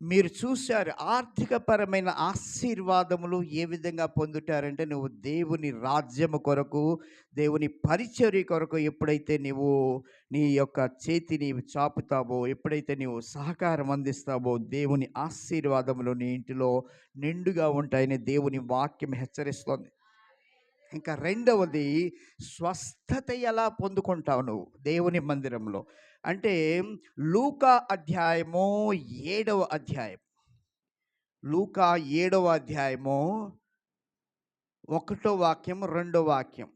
మీరు చూశారు ఆర్థికపరమైన ఆశీర్వాదములు ఏ విధంగా పొందుతారంటే, నువ్వు దేవుని రాజ్యము కొరకు, దేవుని పరిచర్య కొరకు ఎప్పుడైతే నీవు నీ యొక్క చేతిని చాపుతావో, ఎప్పుడైతే నీవు సహకారం అందిస్తావో, దేవుని ఆశీర్వాదములు నీ ఇంటిలో నిండుగా ఉంటాయని దేవుని వాక్యం హెచ్చరిస్తోంది. ఇంకా రెండవది, స్వస్థత ఎలా పొందుకుంటావు నువ్వు దేవుని మందిరంలో అంటే, లూకా అధ్యాయము 7వ అధ్యాయం, లూకా 7వ అధ్యాయము 1వ వాక్యం 2వ వాక్యం.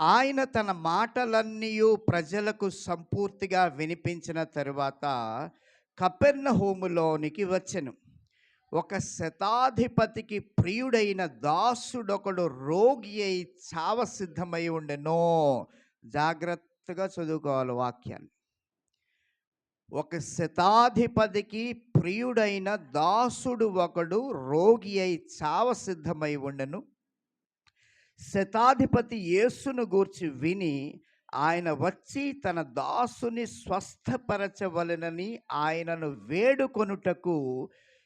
ఆయన తన మాటలన్నీ ప్రజలకు సంపూర్తిగా వినిపించిన తరువాత కపెర్నహూములోనికి వచ్చెను. ఒక శతాధిపతికి ప్రియుడైన దాసుడొకడు రోగి అయి చావసిద్ధమై ఉండెను. జాగ్రత్తగా చదువుకోవాలి వాక్యాన్ని. ఒక శతాధిపతికి ప్రియుడైన దాసుడు ఒకడు రోగి అయి చావసిద్ధమై ఉండెను. శతాధిపతి యేసును గూర్చి విని ఆయన వచ్చి తన దాసుని స్వస్థపరచవలెనని ఆయనను వేడుకొనుటకు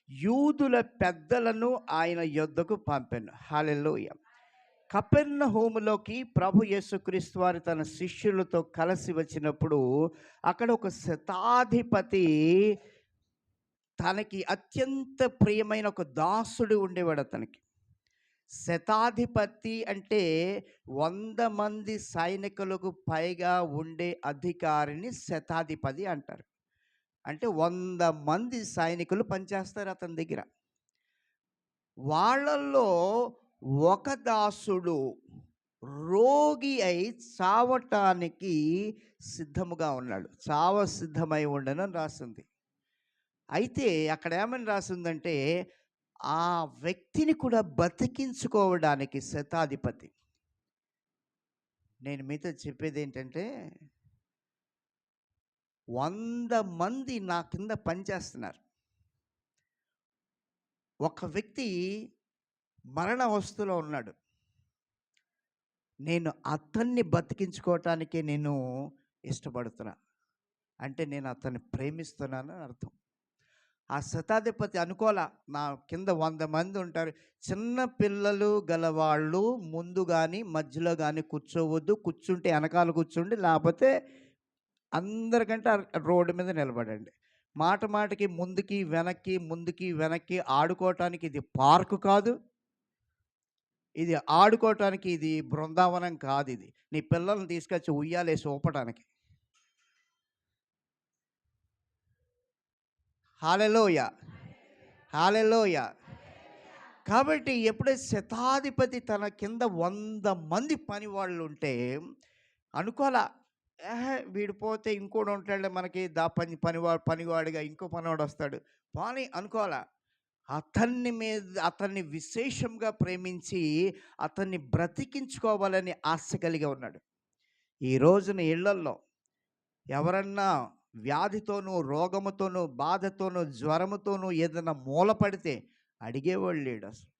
యూదుల పెద్దలను ఆయన యొద్దకు పంపెను. హల్లెలూయా. కపెర్నహూములోకి ప్రభు యేసుక్రీస్తు వారు తన శిష్యులతో కలిసి వచ్చినప్పుడు అక్కడ ఒక శతాధిపతి, తనకి అత్యంత ప్రియమైన ఒక దాసుడు ఉండేవాడు. అతనికి శతాధిపతి అంటే 100 మంది సైనికులకు పైగా ఉండే అధికారిని శతాధిపతి అంటారు. అంటే 100 మంది సైనికులు పనిచేస్తారు అతని దగ్గర. వాళ్ళల్లో ఒక దాసుడు రోగి అయి చావటానికి సిద్ధముగా ఉన్నాడు. చావ సిద్ధమై ఉండనని రాసింది. అయితే అక్కడ ఏమని రాసిందంటే, ఆ వ్యక్తిని కూడా బతికించుకోవడానికి శతాధిపతి. నేను మీతో చెప్పేది ఏంటంటే, 100 మంది నా కింద పనిచేస్తున్నారు. ఒక వ్యక్తి మరణావస్థలో ఉన్నాడు. నేను అతన్ని బతికించుకోవటానికే నేను ఇష్టపడుతున్నా. అంటే నేను అతన్ని ప్రేమిస్తున్నానని అర్థం. ఆ శతాధిపతి అనుకోలా, నా కింద 100 మంది ఉంటారు, చిన్న పిల్లలు గలవాళ్ళు ముందు కానీ మధ్యలో కానీ కూర్చోవద్దు, కూర్చుంటే వెనకాల కూర్చోండి, లేకపోతే అందరికంటే రోడ్డు మీద నిలబడండి. మాట మాటకి ముందుకి వెనక్కి ముందుకి వెనక్కి ఆడుకోవటానికి ఇది పార్కు కాదు, ఇది ఆడుకోవటానికి ఇది బృందావనం కాదు. ఇది నీ పిల్లల్ని తీసుకొచ్చి ఉయ్యాలేసి ఊపటానికి. హల్లెలూయా, హల్లెలూయా. కాబట్టి ఎప్పుడైతే శతాధిపతి తన కింద 100 మంది పని వాళ్ళు ఉంటే అనుకోలా, వీడు పోతే ఇంకోటి ఉంటాడు మనకి, పనివాడిగా ఇంకో పనివాడు వస్తాడు పోనీ అనుకోలా. అతన్ని విశేషంగా ప్రేమించి అతన్ని బ్రతికించుకోవాలని ఆశ కలిగి ఉన్నాడు. ఈ రోజున ఇళ్లల్లో ఎవరన్నా వ్యాధితోనూ, రోగముతోనూ, బాధతోనూ, జ్వరముతోనూ ఏదైనా మూలపడితే అడిగేవాళ్ళు లేడు అసలు.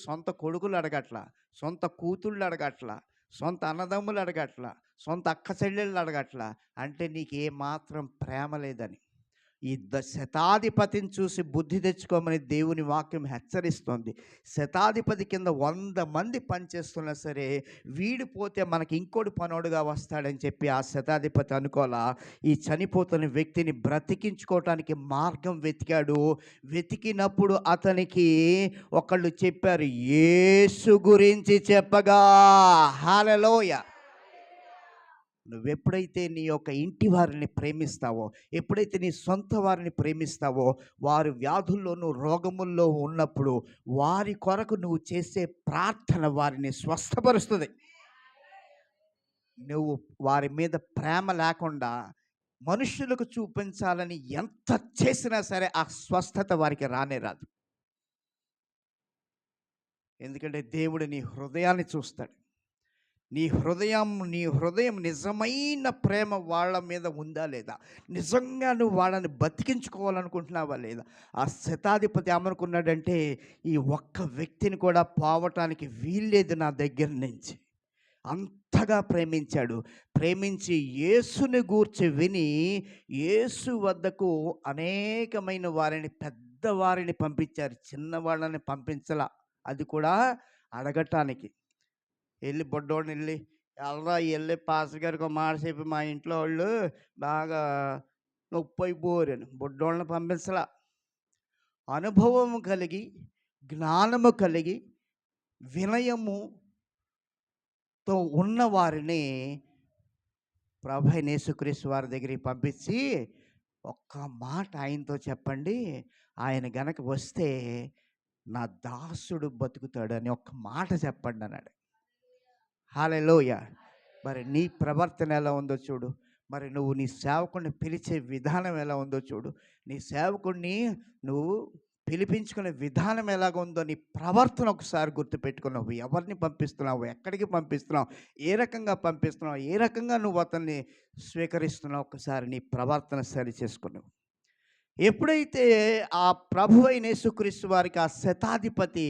సొంత కొడుకులు అడగట్లా, సొంత కూతుళ్ళు అడగట్లా, సొంత అన్నదమ్ములు అడగట్లా, సొంత అక్క చెల్లెళ్ళు అడగట్లా. అంటే నీకు ఏమాత్రం ప్రేమ లేదని. ఈ శతాధిపతిని చూసి బుద్ధి తెచ్చుకోమని దేవుని వాక్యం హెచ్చరిస్తోంది. శతాధిపతి కింద 100 మంది పనిచేస్తున్నా సరే, వీడిపోతే మనకి ఇంకోటి పనోడుగా వస్తాడని చెప్పి ఆ శతాధిపతి అనుకోలా. ఈ చనిపోతున్న వ్యక్తిని బ్రతికించుకోవటానికి మార్గం వెతికాడు. వెతికినప్పుడు అతనికి ఒకళ్ళు చెప్పారు, యేసు గురించి చెప్పగా. హల్లెలూయా. నువ్వెప్పుడైతే నీ యొక్క ఇంటి వారిని ప్రేమిస్తావో, ఎప్పుడైతే నీ సొంత వారిని ప్రేమిస్తావో, వారు వ్యాధుల్లోనూ రోగముల్లో ఉన్నప్పుడు వారి కొరకు నువ్వు చేసే ప్రార్థన వారిని స్వస్థపరుస్తుంది. నువ్వు వారి మీద ప్రేమ లేకుండా మనుషులకు చూపించాలని ఎంత చేసినా సరే ఆ స్వస్థత వారికి రానే రాదు. ఎందుకంటే దేవుడు నీ హృదయాన్ని చూస్తాడు. నీ హృదయం నిజమైన ప్రేమ వాళ్ళ మీద ఉందా లేదా, నిజంగా నువ్వు వాళ్ళని బతికించుకోవాలనుకుంటున్నావా లేదా. ఆ శతాధిపతి ఏమనుకున్నాడంటే, ఈ ఒక్క వ్యక్తిని కూడా పోవటానికి వీల్లేదు నా దగ్గర నుంచి, అంత అంతగా ప్రేమించాడు. ప్రేమించి యేసుని గూర్చి విని యేసు వద్దకు అనేకమైన వారిని, పెద్దవారిని పంపించారు. చిన్నవాళ్ళని పంపించలా. అది కూడా అడగటానికి. వెళ్ళి బుడ్డోడిని వెళ్ళి, ఎల్రా వెళ్ళి పాస్టర్ గారికి ఒక మాట చెప్పి మా ఇంట్లో వాళ్ళు బాగా నొప్పి అయిపోరని బుడ్డోళ్ళని పంపించలా. అనుభవము కలిగి, జ్ఞానము కలిగి, వినయముతో ఉన్న వారిని ప్రభువైన యేసుక్రీస్తు వారి దగ్గరికి పంపించి, ఒక్క మాట ఆయనతో చెప్పండి, ఆయన గనక వస్తే నా దాసుడు బతుకుతాడని ఒక్క మాట చెప్పండి అన్నాడు. హల్లెలూయ. మరి నీ ప్రవర్తన ఎలా ఉందో చూడు. మరి నువ్వు నీ సేవకుడిని పిలిచే విధానం ఎలా ఉందో చూడు. నీ సేవకుడిని నువ్వు పిలిపించుకునే విధానం ఎలాగ ఉందో, నీ ప్రవర్తన ఒకసారి గుర్తుపెట్టుకున్నావు. ఎవరిని పంపిస్తున్నావు, ఎక్కడికి పంపిస్తున్నావు, ఏ రకంగా పంపిస్తున్నావు, ఏ రకంగా నువ్వు అతన్ని స్వీకరిస్తున్నావు, ఒకసారి నీ ప్రవర్తన సరి చేసుకున్నావు. ఎప్పుడైతే ఆ ప్రభువైన యేసుక్రీస్తు వారికి ఆ శతాధిపతి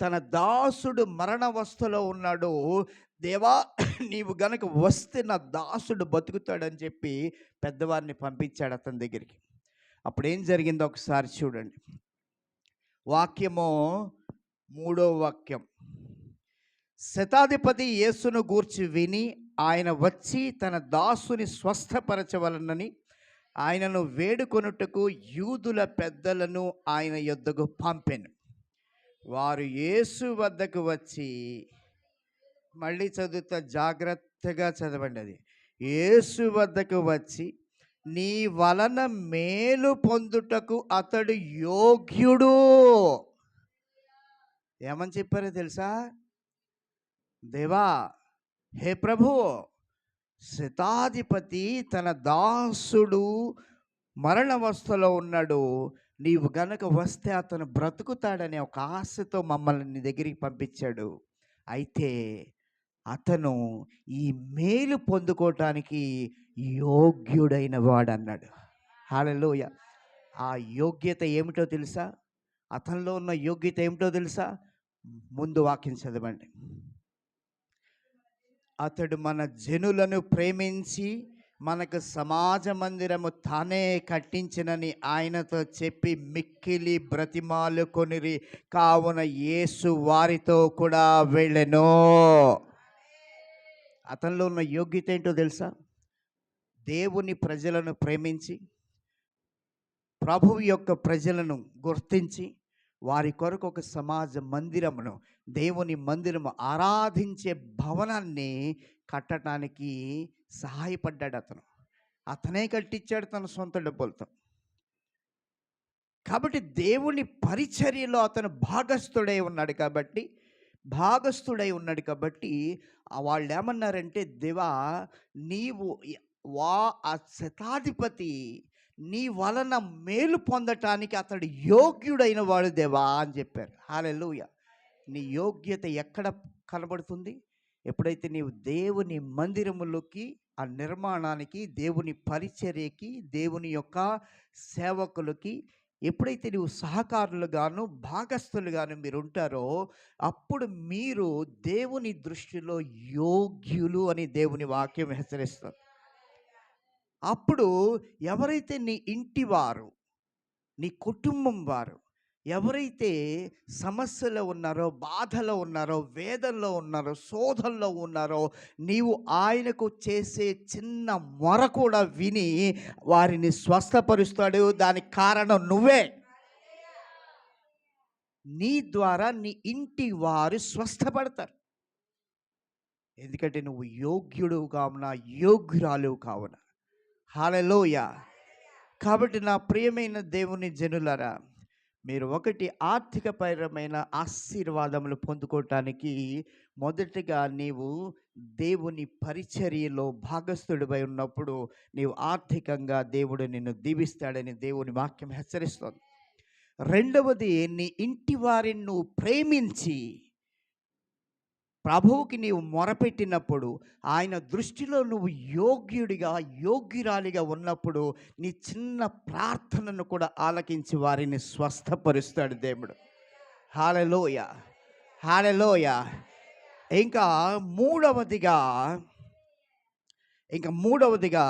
తన దాసుడు మరణావస్థలో ఉన్నాడు, దేవా నీవు గనక వస్తే నా దాసుడు బతుకుతాడని చెప్పి పెద్దవారిని పంపించాడు అతని దగ్గరికి. అప్పుడు ఏం జరిగిందో ఒకసారి చూడండి. వాక్యము 3వ వాక్యం. శతాధిపతి యేసును గూర్చి విని ఆయన వచ్చి తన దాసుని స్వస్థపరచవలనని ఆయనను వేడుకొనుటకు యూదుల పెద్దలను ఆయన యొద్దకు పంపెను. వారు యేసు వద్దకు వచ్చి, మళ్ళీ చదువుతా, జాగ్రత్తగా చదవండి. అది యేసు వద్దకు వచ్చి, నీ వలన మేలు పొందుటకు అతడు యోగ్యుడు. ఏమని చెప్పారో తెలుసా? దేవా, హే ప్రభు, శతాధిపతి తన దాసుడు మరణావస్థలో ఉన్నాడు, నీవు గనక వస్తే అతను బ్రతుకుతాడనే ఒక ఆశతో మమ్మల్ని నీ దగ్గరికి పంపించాడు. అయితే అతను ఈ మేలు పొందుకోవటానికి యోగ్యుడైన వాడు అన్నాడు. హల్లెలూయ. ఆ యోగ్యత ఏమిటో తెలుసా? అతనిలో ఉన్న యోగ్యత ఏమిటో తెలుసా? ముందు వాక్యం చదవండి. అతడు మన జనులను ప్రేమించి మనకు సమాజ మందిరము తానే కట్టించినని ఆయనతో చెప్పి మిక్కిలి బ్రతిమాలు కొనిరి, కావున యేసు వారితో కూడా వెళ్ళెను. అతనిలో ఉన్న యోగ్యత ఏంటో తెలుసా? దేవుని ప్రజలను ప్రేమించి, ప్రభువు యొక్క ప్రజలను గుర్తించి, వారి కొరకు ఒక సమాజ మందిరమును, దేవుని మందిరము, ఆరాధించే భవనాన్ని కట్టడానికి సహాయపడ్డాడు. అతనే కట్టించాడు తన సొంత డబ్బులతో. కాబట్టి దేవుని పరిచర్యలో అతను భాగస్థుడై ఉన్నాడు కాబట్టి వాళ్ళు ఏమన్నారంటే, దేవా నీవు ఆ శతాధిపతి నీ వలన మేలు పొందటానికి అతడు యోగ్యుడైన వాడు దేవా అని చెప్పారు. హల్లెలూయ. నీ యోగ్యత ఎక్కడ కనబడుతుంది? ఎప్పుడైతే నీవు దేవుని మందిరములోకి, ఆ నిర్మాణానికి, దేవుని పరిచర్యకి, దేవుని యొక్క సేవకులకి ఎప్పుడైతే నీవు సహకారులుగాను, భాగస్థులుగాను మీరు ఉంటారో, అప్పుడు మీరు దేవుని దృష్టిలో యోగ్యులు అని దేవుని వాక్యం హెచ్చరిస్తుంది. అప్పుడు ఎవరైతే నీ ఇంటి వారు, నీ కుటుంబం వారు ఎవరైతే సమస్యలో ఉన్నారో, బాధలో ఉన్నారో, వేదనలో ఉన్నారో, శోధనలో ఉన్నారో, నీవు ఆయనకు చేసే చిన్న మొర కూడా విని వారిని స్వస్థపరుస్తాడు. దానికి కారణం నువ్వే. నీ ద్వారా నీ ఇంటి వారు స్వస్థపడతారు. ఎందుకంటే నువ్వు యోగ్యుడు కావున, యోగ్యురాలు కావున. హల్లెలూయా. కాబట్టి నా ప్రియమైన దేవుని జనులారా, మీరు ఒకటి ఆర్థికపరమైన ఆశీర్వాదములు పొందుకోవటానికి మొదటిగా నీవు దేవుని పరిచర్యలో భాగస్థుడిపై ఉన్నప్పుడు నీవు ఆర్థికంగా దేవుడు నిన్ను దీవిస్తాడని దేవుని వాక్యం హెచ్చరిస్తుంది. రెండవది, నీ ఇంటి వారిని నువ్వు ప్రేమించి ప్రభువుకి నీవు మొరపెట్టినప్పుడు, ఆయన దృష్టిలో నువ్వు యోగ్యుడిగా, యోగ్యురాలిగా ఉన్నప్పుడు నీ చిన్న ప్రార్థనను కూడా ఆలకించి వారిని స్వస్థపరుస్తాడు దేవుడు. హల్లెలూయా, హల్లెలూయా. ఇంకా మూడవదిగా మూడవదిగా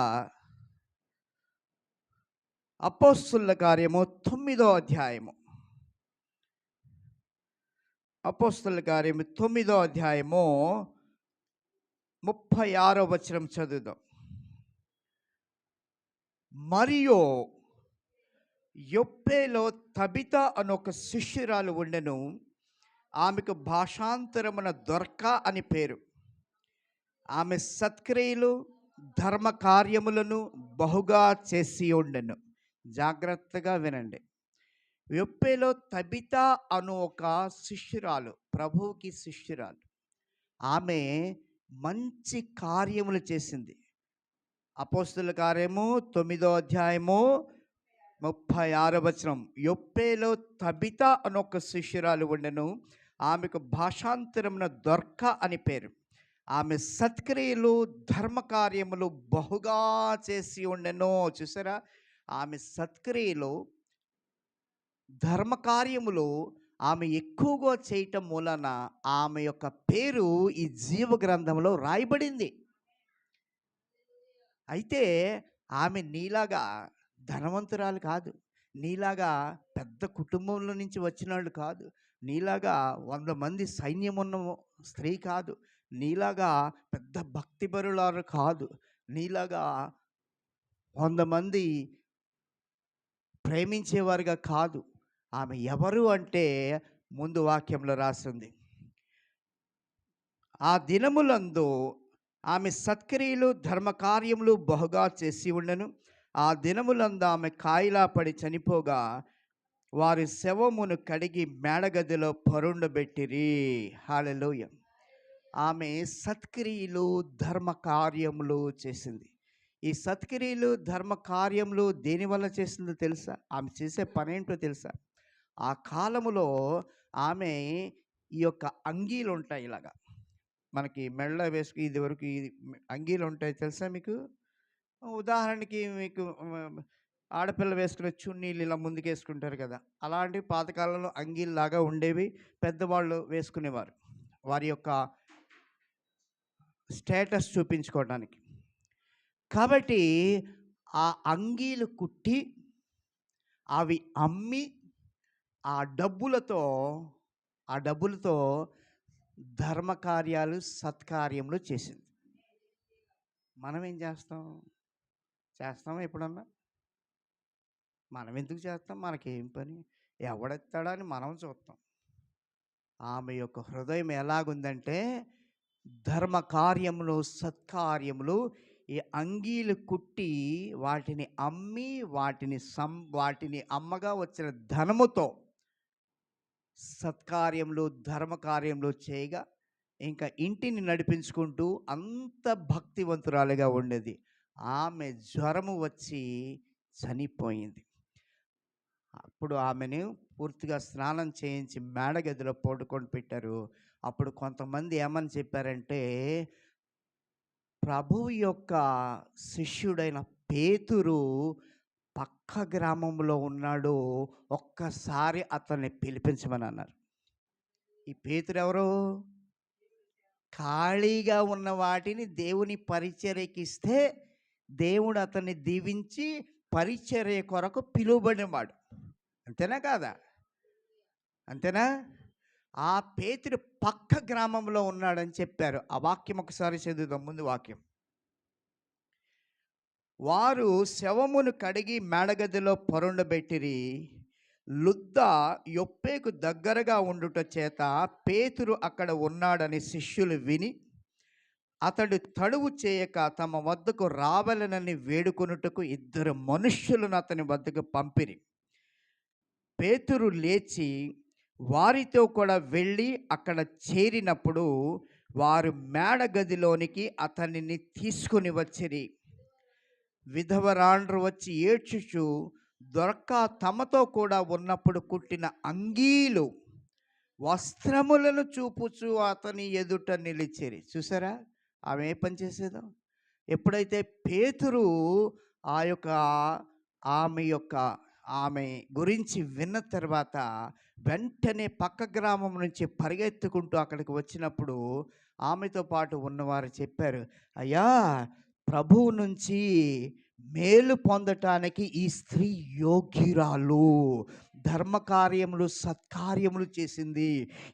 అపోస్తుల కార్యము 9వ అధ్యాయము. అపోస్తుల కార్యము 9వ అధ్యాయము 36వ వచనం చదువుదాం. మరియు యొప్పేలో తబిత అనొక శిష్యురాలు ఉండెను. ఆమెకు భాషాంతరమున దొర్క అని పేరు. ఆమె సత్క్రియలు ధర్మ కార్యములను బహుగా చేసి ఉండెను. జాగ్రత్తగా వినండి. యొప్పేలో తబిత అను ఒక శిష్యురాలు, ప్రభువుకి శిష్యురాలు. ఆమె మంచి కార్యములు చేసింది. అపోస్తుల కార్యము 9వ అధ్యాయము 36వ వచనం. యొప్పేలో తబిత అనొక శిష్యురాలు ఉండెను. ఆమెకు భాషాంతరమున దొర్క అని పేరు. ఆమె సత్క్రియలు ధర్మ కార్యములు బహుగా చేసి ఉండెను. చూసారా, ఆమె సత్క్రియలు ధర్మ కార్యములు ఆమె ఎక్కువగా చేయటం మూలన ఆమె యొక్క పేరు ఈ జీవ గ్రంథంలో రాయబడింది. అయితే ఆమె నీలాగా ధనవంతురాలు కాదు, నీలాగా పెద్ద కుటుంబంలో నుంచి వచ్చినాళ్ళు కాదు, నీలాగా 100 మంది సైన్యం ఉన్న స్త్రీ కాదు, నీలాగా పెద్ద భక్తిపరులారు కాదు, నీలాగా 100 మంది ప్రేమించేవారుగా కాదు. ఆమె ఎవరు అంటే ముందు వాక్యంలో రాసింది. ఆ దినములందు ఆమె సత్క్రియలు ధర్మకార్యములు బహుగా చేసి ఉండెను. ఆ దినములందు ఆమె కాయిలా పడి చనిపోగా వారి శవమును కడిగి మేడగదిలో పరుండబెట్టిరి. హల్లెలూయ. ఆమె సత్క్రియలు ధర్మ కార్యములు చేసింది. ఈ సత్క్రియలు ధర్మ కార్యములు దేనివల్ల చేసిందో తెలుసా? ఆమె చేసే పనేంటో తెలుసా? ఆ కాలములో ఆమె ఈ యొక్క అంగీలు ఉంటాయి, ఇలాగా మనకి మెళ్ళ వేసుకు ఇది వరకు ఇది అంగీలు ఉంటాయి తెలుసా మీకు? ఉదాహరణకి మీకు ఆడపిల్ల వేసుకునే చున్నీలు ఇలా ముందుకు వేసుకుంటారు కదా, అలాంటి పాతకాలంలో అంగీల్లాగా ఉండేవి, పెద్దవాళ్ళు వేసుకునేవారు వారి యొక్క స్టేటస్ చూపించుకోవడానికి. కాబట్టి ఆ అంగీలు కుట్టి అవి అమ్మి ఆ డబ్బులతో ధర్మకార్యాలు సత్కార్యములు చేసింది. మనం ఏం చేస్తామా ఎప్పుడన్నా? మనం ఎందుకు చేస్తాం? మనకేం పని, ఎవడెత్తాడా అని మనం చూస్తాం. ఆమె యొక్క హృదయం ఎలాగుందంటే ధర్మ కార్యములు సత్కార్యములు, ఈ అంగీలు కుట్టి వాటిని అమ్మి వాటిని అమ్మగా వచ్చిన ధనముతో సత్కార్యములు ధర్మకార్యములు చేయగా ఇంకా ఇంటిని నడిపించుకుంటూ అంత భక్తివంతురాలుగా ఉండేది. ఆమె జ్వరము వచ్చి చనిపోయింది. అప్పుడు ఆమెను పూర్తిగా స్నానం చేయించి మేడగదిలో పడుకొని పెట్టారు. అప్పుడు కొంతమంది ఏమని చెప్పారంటే, ప్రభువు యొక్క శిష్యుడైన పేతురు పక్క గ్రామంలో ఉన్నాడు, ఒక్కసారి అతన్ని పిలిపించమని అన్నారు. ఈ పేతురు ఎవరు? ఖాళీగా ఉన్న వాటిని దేవుని పరిచర్యకి ఇస్తే దేవుడు అతన్ని దీవించి పరిచర్య కొరకు పిలువబడినవాడు. అంతేనా కాదా? అంతేనా? ఆ పేతురు పక్క గ్రామంలో ఉన్నాడని చెప్పారు. ఆ వాక్యం ఒకసారి చదువుదాం. ముందు వాక్యం. వారు శవమును కడిగి మేడగదిలో పరుండబెట్టిరి. లుద్ద యొప్పేకు దగ్గరగా ఉండుట చేత పేతురు అక్కడ ఉన్నాడని శిష్యులు విని అతడు తడువు చేయక తమ వద్దకు రావాలనని వేడుకొనుటకు 2 మనుష్యులను అతని వద్దకు పంపిరి. పేతురు లేచి వారితో కూడా వెళ్ళి అక్కడ చేరినప్పుడు వారు మేడగదిలోనికి అతనిని తీసుకుని వచ్చిరి. విధవరాండ్రు వచ్చి ఏడ్చుచు దొరక్క తమతో కూడా ఉన్నప్పుడు కుట్టిన అంగీలు వస్త్రములను చూపుచు అతని ఎదుట నిలిచిరి. చూసారా ఆమె ఏ పని చేసేదో? ఎప్పుడైతే పేతురు ఆమె గురించి విన్న తర్వాత వెంటనే పక్క గ్రామం నుంచి పరిగెత్తుకుంటూ అక్కడికి వచ్చినప్పుడు ఆమెతో పాటు ఉన్నవారు చెప్పారు, అయ్యా, ప్రభువు నుంచి మేలు పొందటానికి ఈ స్త్రీ యోగ్యురాలు, ధర్మకార్యములు సత్కార్యములు చేసింది.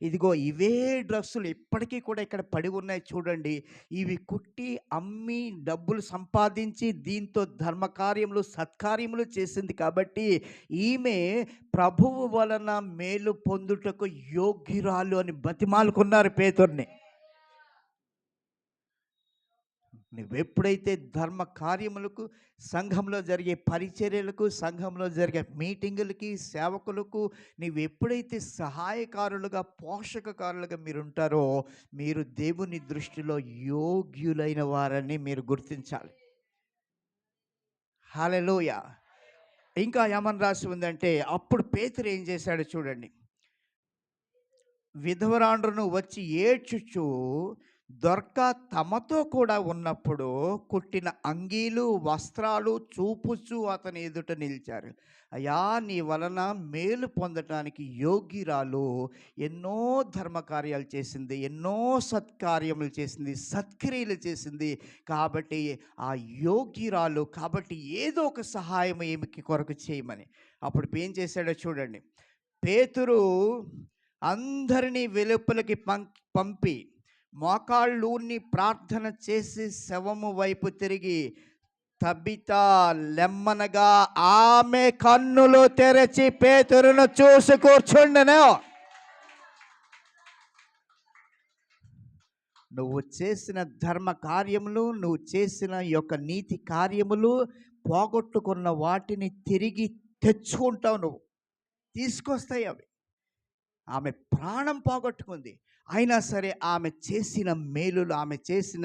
ఇదిగో ఇవే డ్రెస్సులు ఇప్పటికీ కూడా ఇక్కడ పడి ఉన్నాయి చూడండి. ఇవి కుట్టి అమ్మి డబ్బులు సంపాదించి దీంతో ధర్మకార్యములు సత్కార్యములు చేసింది కాబట్టి ఈమె ప్రభువు వలన మేలు పొందుటకు యోగ్యురాలు అని బతిమాలుకున్నారు పేతుర్ని. నువ్వెప్పుడైతే ధర్మ కార్యములకు, సంఘంలో జరిగే పరిచర్యలకు, సంఘంలో జరిగే మీటింగులకి, సేవకులకు నువ్వెప్పుడైతే సహాయకారులుగా, పోషకకారులుగా మీరుంటారో మీరు దేవుని దృష్టిలో యోగ్యులైన వారని మీరు గుర్తించాలి. హల్లెలూయా. ఇంకా ఏమని రాసి ఉందంటే, అప్పుడు పేతురు ఏం చేశాడో చూడండి. విధవరాండ్రును వచ్చి ఏడ్చుచు దొర్క తమతో కూడా ఉన్నప్పుడు కుట్టిన అంగీలు, వస్త్రాలు చూపుచు అతని ఎదుట నిలిచారు. అయ్యా, నీ వలన మేలు పొందటానికి యోగ్యురాలు, ఎన్నో ధర్మకార్యాలు చేసింది, ఎన్నో సత్కార్యములు చేసింది, సత్క్రియలు చేసింది కాబట్టి ఆ యోగ్యురాలు కాబట్టి ఏదో ఒక సహాయం ఏమికి కొరకు చేయమని. అప్పుడు ఏం చేశాడో చూడండి. పేతురు అందరినీ వెలుపలికి పంపి మోకాళ్ళూని ప్రార్థన చేసి శవము వైపు తిరిగి, తబితా లెమ్మనగా ఆమె కన్నులు తెరచి పేతురును చూసి కూర్చుండెను. నువ్వు చేసిన ధర్మ కార్యములు, నువ్వు చేసిన యొక్క నీతి కార్యములు, పోగొట్టుకున్న వాటిని తిరిగి తెచ్చుకుంటావు, నువ్వు తీసుకొస్తాయి అవి. ఆమె ప్రాణం పోగొట్టుకుంది, అయినా సరే ఆమె చేసిన మేలులు, ఆమె చేసిన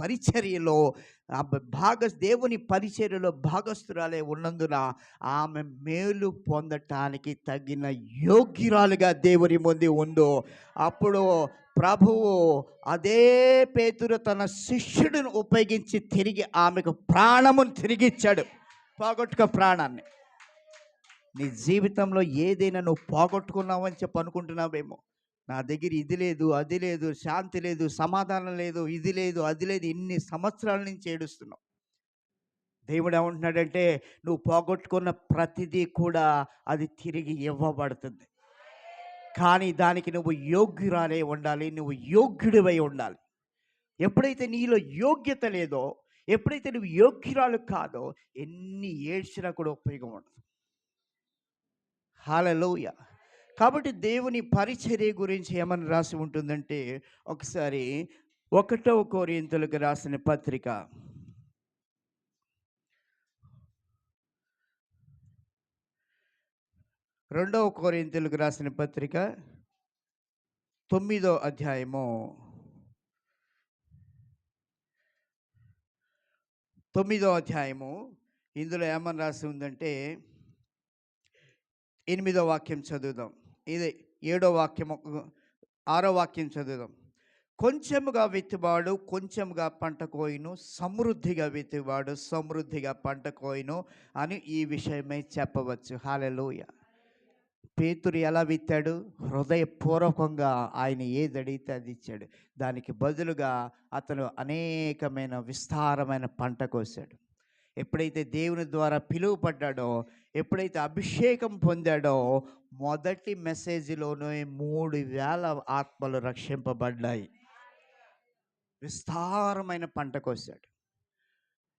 పరిచర్యలో దేవుని పరిచర్యలో భాగస్థురాలే ఉన్నందున ఆమె మేలు పొందటానికి తగిన యోగ్యురాలుగా దేవుని ముందు ఉందో అప్పుడు ప్రభువు అదే పేతురు తన శిష్యుడిని ఉపయోగించి తిరిగి ఆమెకు ప్రాణమును తిరిగిచ్చాడు. పోగొట్టుక ప్రాణాన్ని. నీ జీవితంలో ఏదైనా నువ్వు పోగొట్టుకున్నావు అని చెప్పి అనుకుంటున్నావేమో. నా దగ్గర ఇది లేదు, అది లేదు, శాంతి లేదు, సమాధానం లేదు, ఇది లేదు, అది లేదు, ఇన్ని సంవత్సరాల నుంచి ఏడుస్తున్నావు. దేవుడు ఏమంటున్నాడంటే, నువ్వు పోగొట్టుకున్న ప్రతిదీ కూడా అది తిరిగి ఇవ్వబడుతుంది. కానీ దానికి నువ్వు యోగ్యురాలే ఉండాలి, నువ్వు యోగ్యుడివై ఉండాలి. ఎప్పుడైతే నీలో యోగ్యత లేదో, ఎప్పుడైతే నువ్వు యోగ్యురాలు కాదో, ఎన్ని ఏడ్చినా కూడా ఉపయోగం ఉండదు. హల్లెలూయా. కాబట్టి దేవుని పరిచర్య గురించి ఏమని రాసి ఉంటుందంటే, ఒకసారి 1 కొరింథీయులకు రాసిన పత్రిక 2 కొరింథీయులకు రాసిన పత్రిక 9వ అధ్యాయము 9వ అధ్యాయము ఇందులో ఏమని రాసి ఉందంటే, 8వ వాక్యం చదువుదాం. ఇది 7వ వాక్యము, 6వ వాక్యం చదువుదాం. కొంచెముగా విత్తువాడు కొంచెముగా పంట కోయును, సమృద్ధిగా విత్తువాడు సమృద్ధిగా పంట కోయును అని ఈ విషయమై చెప్పవచ్చు. హల్లెలూయా. పేతురు ఎలా విత్తాడు? హృదయపూర్వకంగా ఆయన ఏది అడిగితే అది ఇచ్చాడు. దానికి బదులుగా అతను అనేకమైన విస్తారమైన పంట కోసాడు. ఎప్పుడైతే దేవుని ద్వారా పిలువపడ్డాడో, ఎప్పుడైతే అభిషేకం పొందాడో, మొదటి మెసేజ్లోనే 3000 ఆత్మలు రక్షింపబడ్డాయి. విస్తారమైన పంట కోసాడు.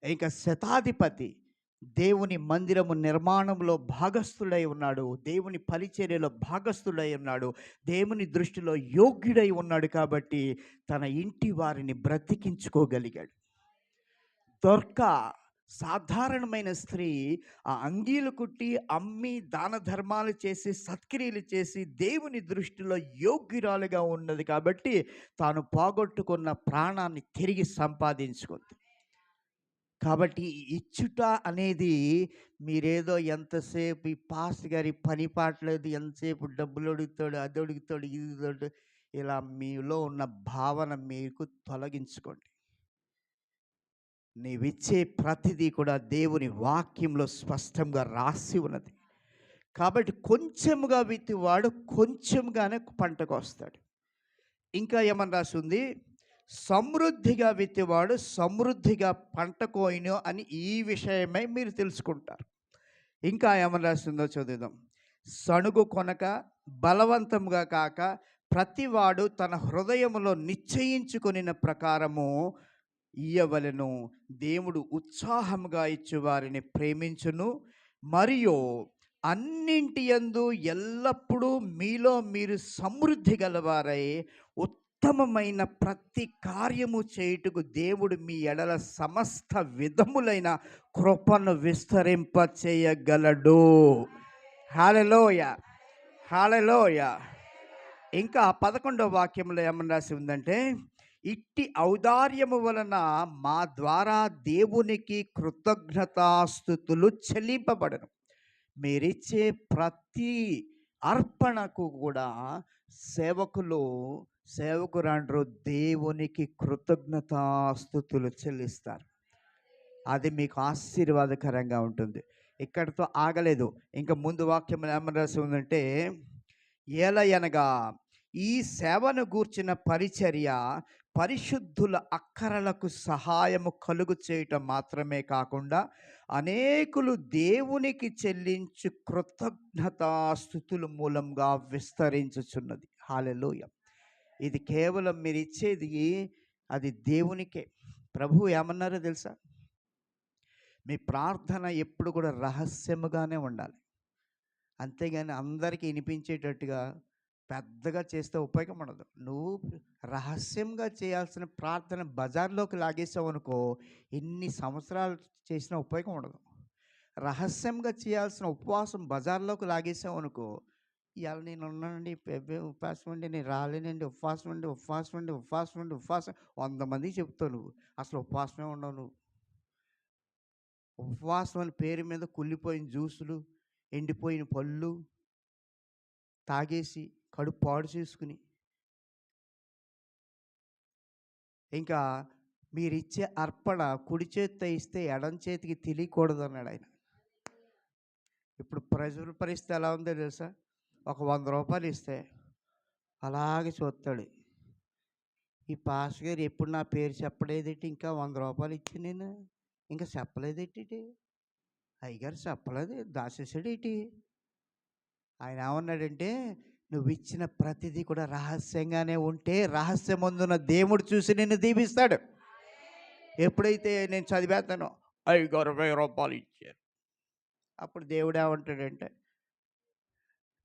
ఇంకా శతాధిపతి దేవుని మందిరము నిర్మాణంలో భాగస్థుడై ఉన్నాడు, దేవుని పరిచర్యలో భాగస్థుడై ఉన్నాడు, దేవుని దృష్టిలో యోగ్యుడై ఉన్నాడు కాబట్టి తన ఇంటి వారిని బ్రతికించుకోగలిగాడు. దొర్క సాధారణమైన స్త్రీ ఆ అంగీలు కుట్టి అమ్మి దాన ధర్మాలు చేసి సత్క్రియలు చేసి దేవుని దృష్టిలో యోగ్యురాలుగా ఉన్నది కాబట్టి తాను పోగొట్టుకున్న ప్రాణాన్ని తిరిగి సంపాదించుకుంది. కాబట్టి ఇచ్చుట అనేది మీరేదో ఎంతసేపు ఈ పాస్ గారి పని పాటలేదు, ఎంతసేపు డబ్బులు అడుగుతాడు, అది అడుగుతాడు, ఇది అడుగుతాడు, ఇలా మీలో ఉన్న భావన మీకు తొలగించుకోండి. నీవిచ్చే ప్రతిదీ కూడా దేవుని వాక్యంలో స్పష్టంగా రాసి ఉన్నది. కాబట్టి కొంచెముగా విత్తివాడు కొంచెంగానే పంటకు వస్తాడు. ఇంకా ఏమని రాసి ఉంది? సమృద్ధిగా విత్తేవాడు సమృద్ధిగా పంట కోయును అని ఈ విషయమై మీరు తెలుసుకుంటారు. ఇంకా ఏమని రాసిందో చదువుదాం. సణుగు కొనక బలవంతముగా కాక ప్రతివాడు తన హృదయములో నిశ్చయించుకొనిన ప్రకారము ఇయ్యవలెను. దేవుడు ఉత్సాహముగా ఇచ్చు వారిని ప్రేమించును, మరియు అన్నింటి యందు ఎల్లప్పుడూ మీలో మీరు సమృద్ధి గలవారై ఉత్తమమైన ప్రతి కార్యము చేయుటకు దేవుడు మీ ఎడల సమస్త విధములైన కృపను విస్తరింప చేయగలడు. హల్లెలూయా, హల్లెలూయా. ఇంకా 11వ వాక్యంలో ఏమని రాసి ఉందంటే, ఇట్టి ఔదార్యము వలన మా ద్వారా దేవునికి కృతజ్ఞతాస్తుతులు చెల్లింపబడను. మీరిచ్చే ప్రతి అర్పణకు కూడా సేవకులు సేవకురాండ్రు దేవునికి కృతజ్ఞతాస్తుతులు చెల్లిస్తారు. అది మీకు ఆశీర్వాదకరంగా ఉంటుంది. ఇక్కడితో ఆగలేదు. ఇంకా ముందు వాక్యం ఏమని రాసి ఉందంటే, ఏలయనగా ఈ సేవను గూర్చిన పరిచర్య పరిశుద్ధుల అక్కరలకు సహాయము కలుగు చేయటం మాత్రమే కాకుండా అనేకులు దేవునికి చెల్లించు కృతజ్ఞతాస్తుతుల మూలంగా విస్తరించుచున్నది. హల్లెలూయా. ఇది కేవలం మీరు ఇచ్చేది అది దేవునికే. ప్రభువు ఏమన్నారో తెలుసా? మీ ప్రార్థన ఎప్పుడు కూడా రహస్యముగానే ఉండాలి. అంతేగాని అందరికీ వినిపించేటట్టుగా పెద్దగా చేస్తే ఉపయోగం ఉండదు. నువ్వు రహస్యంగా చేయాల్సిన ప్రార్థన బజార్లోకి లాగేసావు అనుకో, ఎన్ని సంవత్సరాలు చేసినా ఉపయోగం ఉండదు. రహస్యంగా చేయాల్సిన ఉపవాసం బజార్లోకి లాగేసావు అనుకో, ఇవాళ నేను ఉన్నానండి, ఉపవాసం ఉండి నేను రాలేనండి, ఉపవాసం ఉండి ఉపవాసం ఉండి ఉపవాసం ఉండి ఉపవాసం 100 మందికి చెప్తావు. నువ్వు అసలు ఉపవాసమే ఉండవు. నువ్వు ఉపవాసం అని పేరు మీద కుళ్ళిపోయిన జ్యూసులు, ఎండిపోయిన పళ్ళు తాగేసి కడుపు పాడు చేసుకుని, ఇంకా మీరిచ్చే అర్పణ కుడి చేత్తో ఇస్తే ఎడం చేతికి తెలియకూడదు అన్నాడు ఆయన. ఇప్పుడు ప్రజల పరిస్థితి ఎలా ఉందో తెలుసా? ఒక 100 రూపాయలు ఇస్తే అలాగే చూస్తాడు. ఈ పాస్ గారు ఎప్పుడు నా పేరు చెప్పలేదేంటి, ఇంకా 100 రూపాయలు ఇచ్చి నేను ఇంకా చెప్పలేదేంటి, అయ్యగారు చెప్పలేదు, దాచేసాడేంటి. ఆయన ఏమన్నాడంటే, నువ్వు ఇచ్చిన ప్రతిదీ కూడా రహస్యంగానే ఉంటే రహస్యమందున దేవుడు చూసి నిన్ను దీవిస్తాడు. ఎప్పుడైతే నేను చదివేస్తానో 5,000 రూపాయలు ఇచ్చారు, అప్పుడు దేవుడు ఏమంటాడంటే,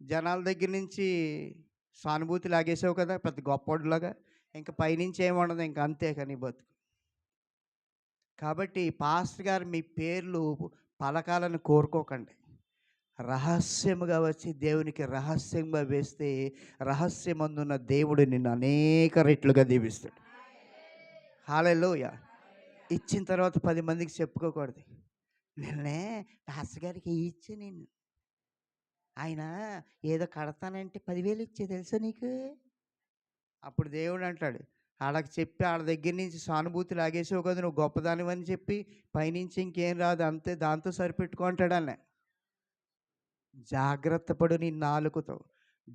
జనాల దగ్గర నుంచి సానుభూతి లాగేసావు కదా పెద్ద గొప్పవాడిలాగా, ఇంకా పైనుంచి ఏముండదు, ఇంకా అంతే కానీ బతుకు. కాబట్టి పాస్టర్ గారు మీ పేర్లు పలకాలను కోరుకోకండి. రహస్యముగా వచ్చి దేవునికి రహస్యంగా వేస్తే రహస్యమందున్న దేవుడు నిన్ను అనేక రెట్లుగా దీవిస్తాడు. హల్లెలూయా. ఇచ్చిన తర్వాత 10 మందికి చెప్పుకోకూడదు. నిన్నే పాస్టర్ గారికి ఇచ్చే నేను, ఆయన ఏదో కడతానంటే 10,000 ఇచ్చే తెలుసా నీకు. అప్పుడు దేవుడు అంటాడు, వాళ్ళకి చెప్పి వాళ్ళ దగ్గర నుంచి సానుభూతి లాగేసావు కదా, నువ్వు గొప్పదానివని చెప్పి పైనుంచి ఇంకేం రాదు, అంతే దాంతో సరిపెట్టుకుంటాడు అన్న. జాగ్రత్త పడు నీ నాలుకతో.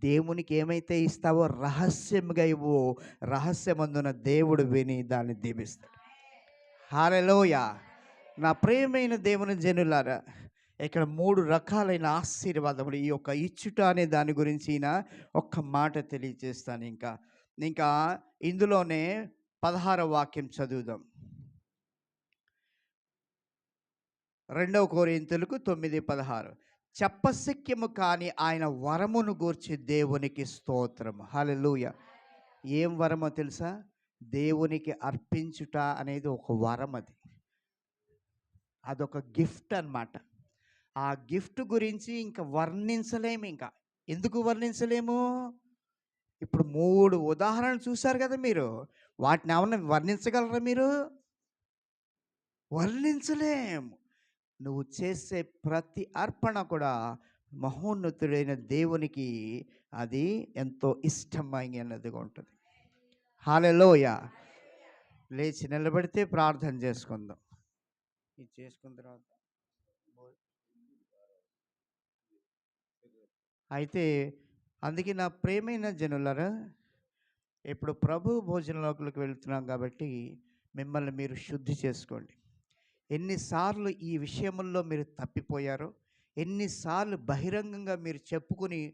దేవునికి ఏమైతే ఇస్తావో రహస్యంగా ఇవ్వు, రహస్యమందున దేవుడు విని దాన్ని దీవిస్తాడు. హల్లెలూయా. నా ప్రియమైన దేవుని జనులారా, ఇక్కడ 3 రకాలైన ఆశీర్వాదములు, ఈ యొక్క ఇచ్చుట అనే దాని గురించి ఒక్క మాట తెలియజేస్తాను. ఇంకా ఇందులోనే 16వ వాక్యం చదువుదాం. 2 కొరింథీయులకు 9:16. చెప్పశక్యము కాని ఆయన వరమును గూర్చి దేవునికి స్తోత్రం. హల్లెలూయా. ఏం వరమో తెలుసా? దేవునికి అర్పించుట అనేది ఒక వరం. అదొక గిఫ్ట్ అన్నమాట. ఆ గిఫ్ట్ గురించి ఇంకా వర్ణించలేము. ఇంకా ఎందుకు వర్ణించలేము? ఇప్పుడు 3 ఉదాహరణలు చూశారు కదా మీరు. వాటిని ఏమన్నా వర్ణించగలరా మీరు? వర్ణించలేము. నువ్వు చేసే ప్రతి అర్పణ కూడా మహోన్నతుడైన దేవునికి అది ఎంతో ఇష్టమైనదిగా ఉంటుంది. హల్లెలూయా. లేచి నిలబడితే ప్రార్థన చేసుకుందాం. ఇది చేసుకున్న తర్వాత అయితే, అందుకే నా ప్రియమైన జనులారా, ఇప్పుడు ప్రభు భోజనంలోకి వెళ్తున్నాం కాబట్టి మిమ్మల్ని మీరు శుద్ధి చేసుకోండి. ఎన్నిసార్లు ఈ విషయముల్లో మీరు తప్పిపోయారో, ఎన్నిసార్లు బహిరంగంగా మీరు చెప్పుకుని